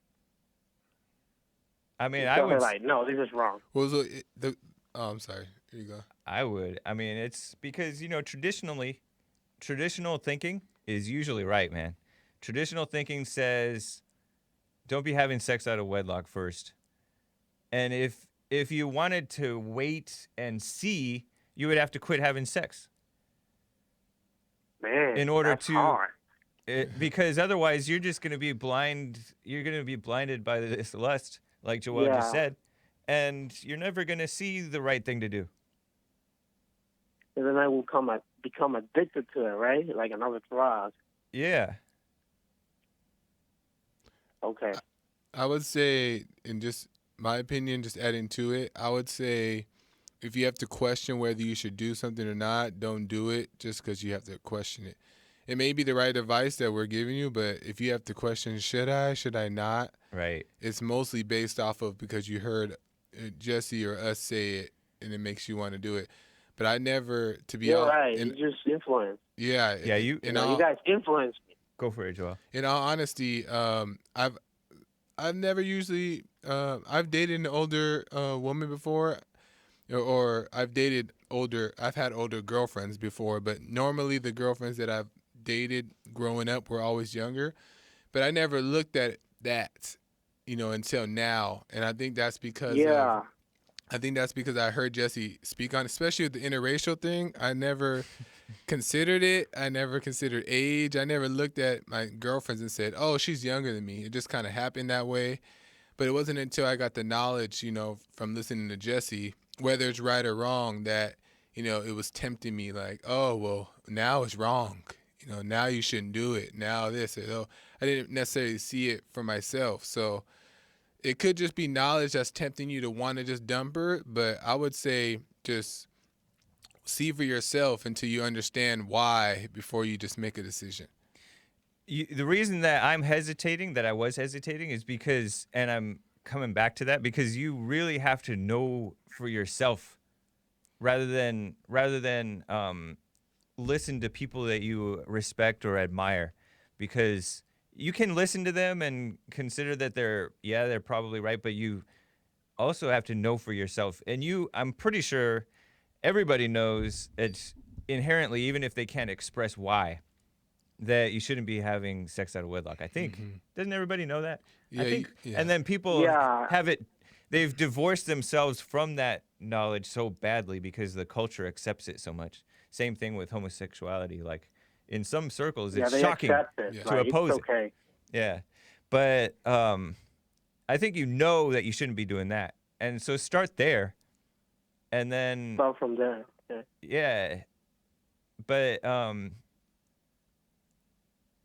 Speaker 1: I mean,
Speaker 7: Tell
Speaker 1: I
Speaker 7: her
Speaker 1: would.
Speaker 7: like, no, this is wrong.
Speaker 8: oh, I'm sorry. Here you go.
Speaker 1: I would. I mean, it's because, you know, traditional thinking is usually right, man. Traditional thinking says don't be having sex out of wedlock first. And if you wanted to wait and see, you would have to quit having sex.
Speaker 7: Man,
Speaker 1: In order
Speaker 7: that's
Speaker 1: to-
Speaker 7: hard.
Speaker 1: Because otherwise you're just going to be blind. You're going to be blinded by this lust, like Joel just
Speaker 7: Yeah.
Speaker 1: said. And you're never going to see the right thing to do.
Speaker 7: And then I will become addicted to it, right? Like another drug.
Speaker 1: Yeah.
Speaker 7: Okay.
Speaker 8: I would say, in just my opinion, just adding to it, I would say if you have to question whether you should do something or not, don't do it just because you have to question it. It may be the right advice that we're giving you, but if you have to question, should I not,
Speaker 1: Right.
Speaker 8: it's mostly based off of because you heard Jesse or us say it and it makes you want to do it. But I never, to be
Speaker 7: You're
Speaker 8: honest,
Speaker 7: right. You just influence.
Speaker 8: yeah,
Speaker 1: Yeah, you-
Speaker 7: You know, you guys influence me.
Speaker 1: Go for it, Joel.
Speaker 8: in all honesty, I've never usually I've dated an older woman before, or I've had older girlfriends before, but normally the girlfriends that I've dated growing up were always younger, but I never looked at that, you know, until now, and I think that's because
Speaker 7: Yeah.
Speaker 8: I heard Jesse speak on, especially with the interracial thing. I never considered it. I never considered age. I never looked at my girlfriends and said, "Oh, she's younger than me." It just kind of happened that way. But it wasn't until I got the knowledge, you know, from listening to Jesse, whether it's right or wrong, that, you know, it was tempting me like, oh, well, now it's wrong. You know, now you shouldn't do it. Now this. Oh, I didn't necessarily see it for myself. So it could just be knowledge that's tempting you to want to just dump her. But I would say just see for yourself until you understand why before you just make a decision.
Speaker 1: the reason that I was hesitating, is because, and I'm coming back to that, because you really have to know for yourself, rather than listen to people that you respect or admire, because you can listen to them and consider that they're probably right, but you also have to know for yourself. And I'm pretty sure everybody knows it's inherently, even if they can't express why, that you shouldn't be having sex out of wedlock. I think. Doesn't everybody know that?
Speaker 8: Yeah,
Speaker 1: I think.
Speaker 8: yeah.
Speaker 1: And then people
Speaker 7: Yeah.
Speaker 1: they've divorced themselves from that knowledge so badly because the culture accepts it so much. Same thing with homosexuality. Like, in some circles, it's
Speaker 7: they
Speaker 1: shocking
Speaker 7: accept it,
Speaker 8: Yeah.
Speaker 1: to
Speaker 7: right?
Speaker 1: oppose
Speaker 7: It's okay.
Speaker 1: it. Yeah. But I think you know that you shouldn't be doing that. And so start there. And then,
Speaker 7: So from there. Yeah.
Speaker 1: yeah. But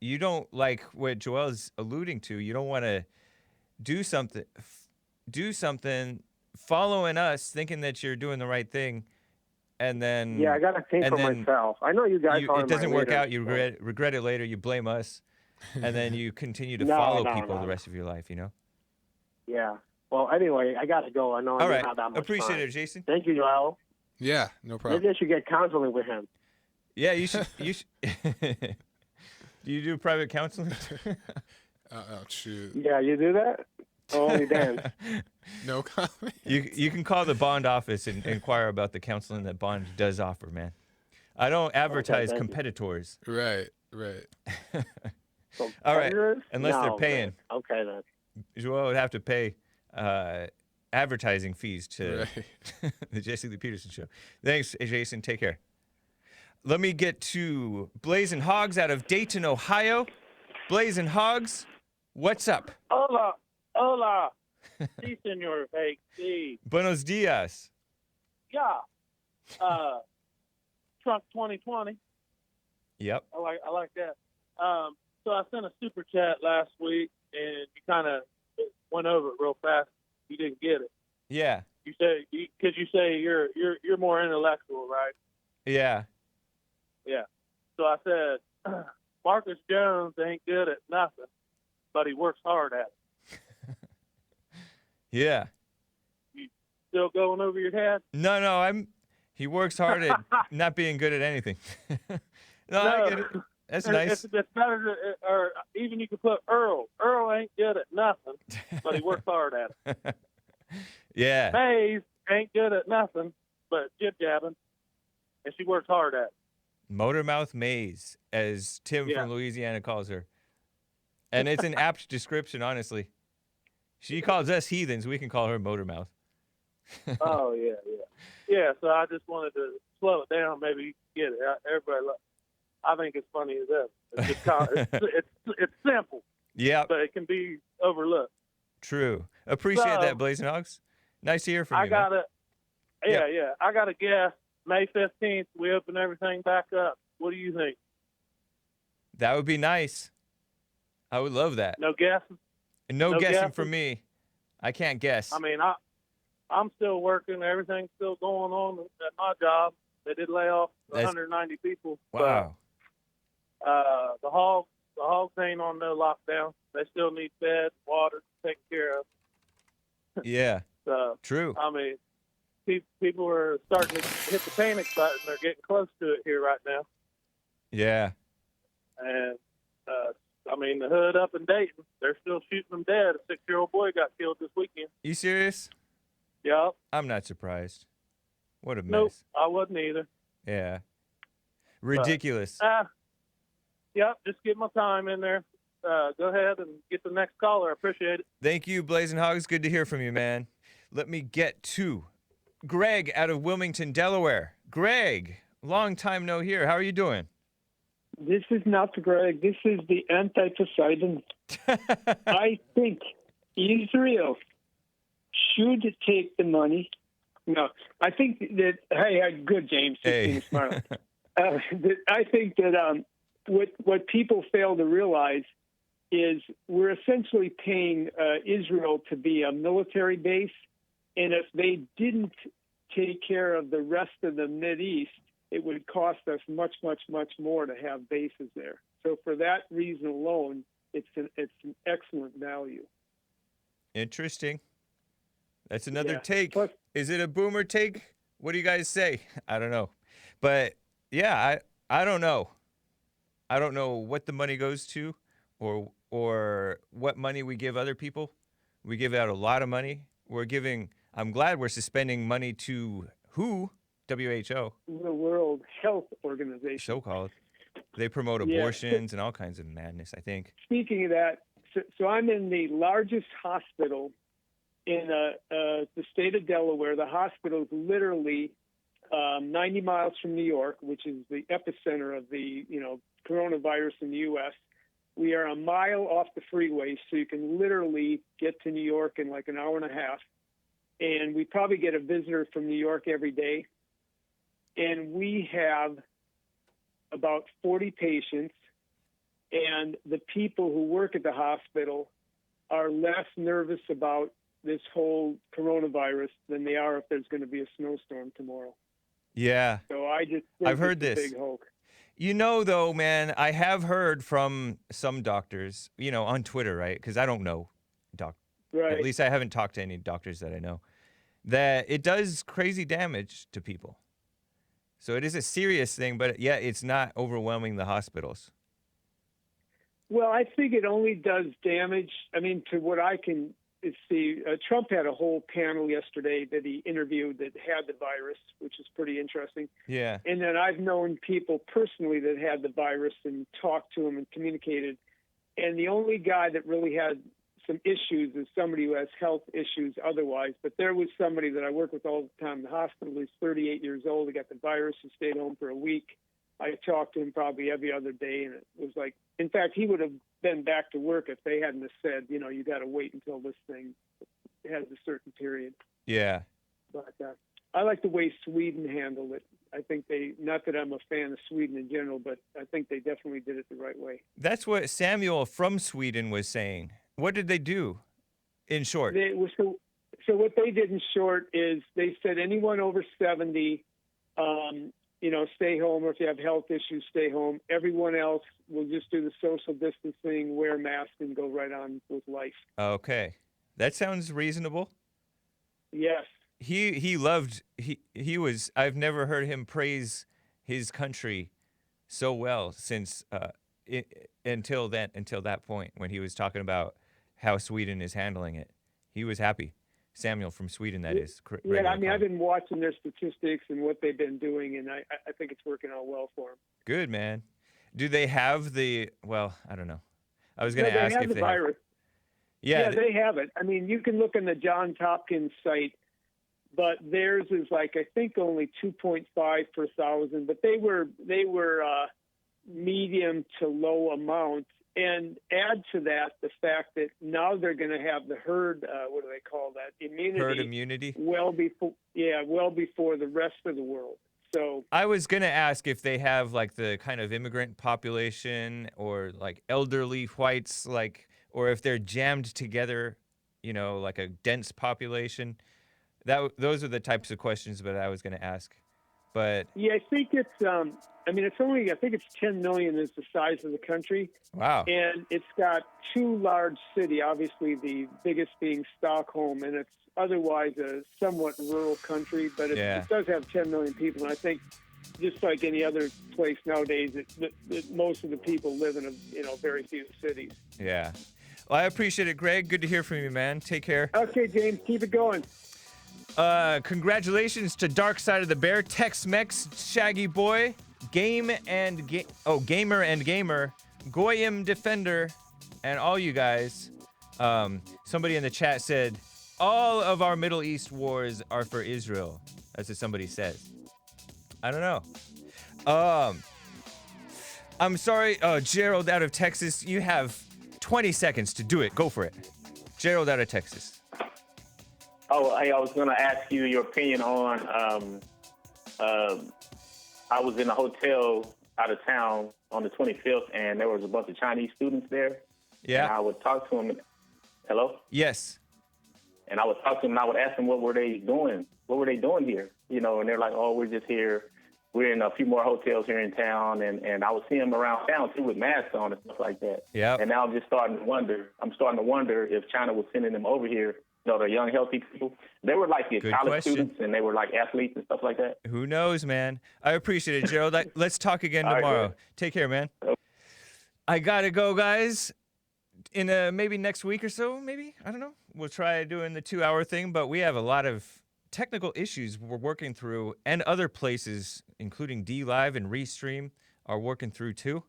Speaker 1: you don't, like what Joel's alluding to, you don't want to do something following us, thinking that you're doing the right thing, and then
Speaker 7: Yeah, I got to think for myself. I know you guys are
Speaker 1: it doesn't
Speaker 7: my
Speaker 1: work
Speaker 7: leaders,
Speaker 1: out. You
Speaker 7: so-
Speaker 1: regret it later. You blame us, and then you continue to
Speaker 7: No,
Speaker 1: follow
Speaker 7: no,
Speaker 1: people
Speaker 7: no.
Speaker 1: the rest of your life. You know.
Speaker 7: Yeah. Well, anyway, I got to go. I know I
Speaker 1: All
Speaker 7: don't
Speaker 1: right.
Speaker 7: have that much
Speaker 1: Appreciate
Speaker 7: time.
Speaker 1: it, Jason.
Speaker 7: Thank you, Joel.
Speaker 8: Yeah, no problem.
Speaker 7: Maybe I should get counseling with him.
Speaker 1: Yeah, you should. Do you do private counseling?
Speaker 8: Oh, shoot.
Speaker 7: Yeah, you do that? Only Dan.
Speaker 8: No comment.
Speaker 1: You can call the bond office and inquire about the counseling that Bond does offer, man. I don't advertise
Speaker 7: thank you.
Speaker 1: competitors.
Speaker 8: Right.
Speaker 1: All right,
Speaker 7: Competitors?
Speaker 1: unless they're
Speaker 7: No,
Speaker 1: paying.
Speaker 7: man. Okay, then.
Speaker 1: Joel would have to pay advertising fees to
Speaker 8: Right.
Speaker 1: the Jesse Lee Peterson Show. Thanks, Jason. Take care. Let me get to Blazing Hawgs out of Dayton, Ohio. Blazing Hawgs, what's up?
Speaker 9: Hola. Sí, señor Hake. Sí.
Speaker 1: Buenos dias.
Speaker 9: Yeah. Trump 2020.
Speaker 1: Yep.
Speaker 9: I like that. So I sent a super chat last week, and you kind of went over it real fast. You didn't get it.
Speaker 1: Yeah.
Speaker 9: You say because you say you're more intellectual, right?
Speaker 1: Yeah.
Speaker 9: Yeah. So I said Marcus Jones ain't good at nothing, but he works hard at it.
Speaker 1: Yeah.
Speaker 9: Still going over your head?
Speaker 1: No, he works hard at not being good at anything. No, I get it. That's nice.
Speaker 9: It's better to, or even you could put Earl. Earl ain't good at nothing, but he works hard at it.
Speaker 1: Yeah.
Speaker 9: Maze ain't good at nothing, but jib-jabbing, and she works hard at it.
Speaker 1: Motormouth Maze, as Tim from Louisiana calls her. And it's an apt description, honestly. She calls us heathens. We can call her Motormouth.
Speaker 9: Oh, yeah. Yeah, so I just wanted to slow it down. Maybe you can get it. Everybody, I think it's funny as ever. It's just it's simple.
Speaker 1: Yeah.
Speaker 9: But it can be overlooked.
Speaker 1: True. Appreciate that, Blazing Hogs. Nice to hear from you.
Speaker 9: Yeah. I got a guess. May 15th, we open everything back up. What do you think?
Speaker 1: That would be nice. I would love that.
Speaker 9: No guessing?
Speaker 1: No guessing
Speaker 9: guessing
Speaker 1: for me. I can't guess.
Speaker 9: I mean, I'm still working. Everything's still going on at my job. They did lay off 190 people.
Speaker 1: Wow.
Speaker 9: But, the Hogs ain't on no lockdown. They still need fed, water, taken care of.
Speaker 1: Yeah.
Speaker 9: So,
Speaker 1: true.
Speaker 9: I mean, people are starting to hit the panic button. They're getting close to it here right now.
Speaker 1: Yeah.
Speaker 9: And, I mean, the hood up in Dayton, they're still shooting them dead. A 6-year-old boy got killed this weekend.
Speaker 1: You serious?
Speaker 9: Yep.
Speaker 1: I'm not surprised. What a mess.
Speaker 9: Nope, I wasn't either.
Speaker 1: Yeah. Ridiculous.
Speaker 9: Yep, just get my time in there. Go ahead and get the next caller. I appreciate it.
Speaker 1: Thank you, Blazing Hogs. Good to hear from you, man. Let me get to Greg out of Wilmington, Delaware. Greg, long time no hear. How are you doing?
Speaker 10: This is not Greg. This is the anti-Poseidon. I think Israel should take the money. No, I think that, hey, good, James.
Speaker 1: Hey.
Speaker 10: Smart. I think that what people fail to realize is we're essentially paying Israel to be a military base, and if they didn't take care of the rest of the Mideast, it would cost us much, much, much more to have bases there. So for that reason alone, it's an excellent value.
Speaker 1: Interesting. That's another
Speaker 10: Yeah.
Speaker 1: take.
Speaker 10: Plus-
Speaker 1: Is it a boomer take? What do you guys say? I don't know. But yeah, I don't know. I don't know what the money goes to or what money we give other people. We give out a lot of money. I'm glad we're suspending money to WHO, WHO.
Speaker 10: The World Health Organization.
Speaker 1: So-called. They promote
Speaker 10: Yeah.
Speaker 1: abortions and all kinds of madness, I think.
Speaker 10: Speaking of that, so I'm in the largest hospital in the state of Delaware. The hospital is literally 90 miles from New York, which is the epicenter of the coronavirus in the U.S. We are a mile off the freeway, so you can literally get to New York in like an hour and a half. And we probably get a visitor from New York every day. And we have about 40 patients, and the people who work at the hospital are less nervous about this whole coronavirus than they are if there's going to be a snowstorm tomorrow.
Speaker 1: Yeah.
Speaker 10: So I just think
Speaker 1: I've heard
Speaker 10: it's a
Speaker 1: this.
Speaker 10: big hoax.
Speaker 1: You know, though, man, I have heard from some doctors, on Twitter, right? Because I don't know
Speaker 10: Right.
Speaker 1: At least I haven't talked to any doctors that I know, that it does crazy damage to people. So it is a serious thing, but yeah, it's not overwhelming the hospitals.
Speaker 10: Well, I think it only does damage. I mean, to what I can see, Trump had a whole panel yesterday that he interviewed that had the virus, which is pretty interesting.
Speaker 1: Yeah.
Speaker 10: And then I've known people personally that had the virus and talked to them and communicated. And the only guy that really had some issues is somebody who has health issues otherwise. But there was somebody that I work with all the time in the hospital. He's 38 years old. He got the virus and stayed home for a week. I talked to him probably every other day, and it was like, in fact, he would have been back to work if they hadn't have said, you got to wait until this thing has a certain period.
Speaker 1: Yeah.
Speaker 10: But I like the way Sweden handled it. I think not that I'm a fan of Sweden in general, but I think they definitely did it the right way.
Speaker 1: That's what Samuel from Sweden was saying. What did they do, in short?
Speaker 10: So what they did in short is they said anyone over 70, stay home, or if you have health issues, stay home. Everyone else will just do the social distancing, wear a mask, and go right on with life.
Speaker 1: Okay. That sounds reasonable.
Speaker 10: Yes.
Speaker 1: He was, I've never heard him praise his country so well since until that point when he was talking about how Sweden is handling it. He was happy. Samuel from Sweden, that is.
Speaker 10: Yeah, I mean, I've been watching their statistics and what they've been doing, and I think it's working out well for them.
Speaker 1: Good, man. Do they have I don't know. I was going to ask if
Speaker 10: they have the virus.
Speaker 1: Yeah,
Speaker 10: they have it. I mean, you can look on the Johns Hopkins site, but theirs is like, I think, only 2.5 per thousand, but they were medium to low amounts. And add to that the fact that now they're going to have the herd, what do they call that? Immunity.
Speaker 1: Herd immunity.
Speaker 10: Well before the rest of the world. So
Speaker 1: I was going to ask if they have like the kind of immigrant population or like elderly whites, or if they're jammed together, like a dense population. Those are the types of questions that I was going to ask. But
Speaker 10: yeah, I think it's I think it's 10 million is the size of the country.
Speaker 1: Wow.
Speaker 10: And it's got two large cities, obviously the biggest being Stockholm, and it's otherwise a somewhat rural country, but it does have 10 million people. And I think just like any other place nowadays, that most of the people live in very few cities.
Speaker 1: Yeah. Well, I appreciate it, Greg. Good to hear from you, man. Take care.
Speaker 10: Okay, James, keep it going.
Speaker 1: Congratulations to Dark Side of the Bear, Tex-Mex, Shaggy Boy, Gamer and Gamer, Goyim Defender, and all you guys. Somebody in the chat said, all of our Middle East wars are for Israel. That's what somebody says. I don't know. I'm sorry, Gerald out of Texas. You have 20 seconds to do it. Go for it. Gerald out of Texas.
Speaker 11: Oh, hey, I was going to ask you your opinion on, I was in a hotel out of town on the 25th, and there was a bunch of Chinese students there.
Speaker 1: Yeah.
Speaker 11: And I would talk to them. Hello?
Speaker 1: Yes.
Speaker 11: And I would talk to them, and I would ask them what were they doing? What were they doing here? And they're like, oh, we're just here we're in a few more hotels here in town, and I was seeing them around town too with masks on and stuff like that.
Speaker 1: Yeah.
Speaker 11: And now I'm just starting to wonder. I'm starting to wonder if China was sending them over here. You know, the young, healthy people. They were like the
Speaker 1: Good
Speaker 11: college
Speaker 1: question.
Speaker 11: students, and they were like athletes and stuff like that.
Speaker 1: Who knows, man? I appreciate it, Gerald. Let's talk again
Speaker 11: All right,
Speaker 1: tomorrow.
Speaker 11: man.
Speaker 1: Take care, man. I gotta go, guys. In maybe next week or so, maybe, I don't know. We'll try doing the 2-hour thing, but we have a lot of technical issues we're working through, and other places, including DLive and Restream, are working through too.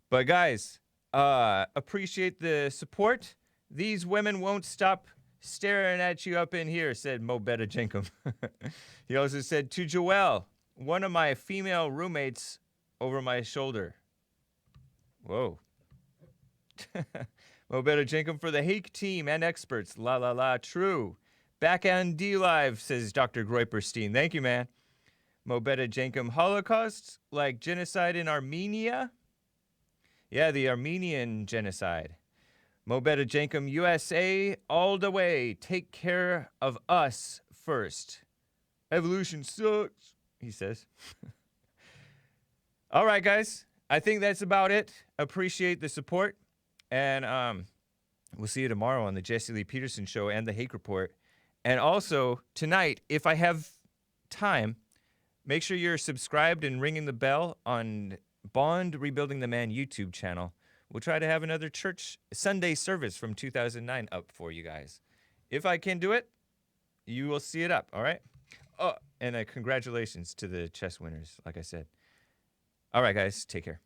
Speaker 1: But guys, appreciate the support. These women won't stop staring at you up in here, said Mobetta Jenkum. He also said, to Joelle, one of my female roommates over my shoulder. Whoa. Mobetta Jenkum for the Hake team and experts. La la la, true. Back on DLive, says Dr. Groiperstein. Thank you, man. Mobetta Jenkum, Holocaust like genocide in Armenia? Yeah, the Armenian genocide. Mobetta Jenkum, USA, all the way. Take care of us first. Evolution sucks, he says. All right, guys. I think that's about it. Appreciate the support. And we'll see you tomorrow on the Jesse Lee Peterson Show and the Hake Report. And also, tonight, if I have time, make sure you're subscribed and ringing the bell on Bond Rebuilding the Man YouTube channel. We'll try to have another church Sunday service from 2009 up for you guys. If I can do it, you will see it up, all right? Oh, and congratulations to the chess winners, like I said. All right, guys, take care.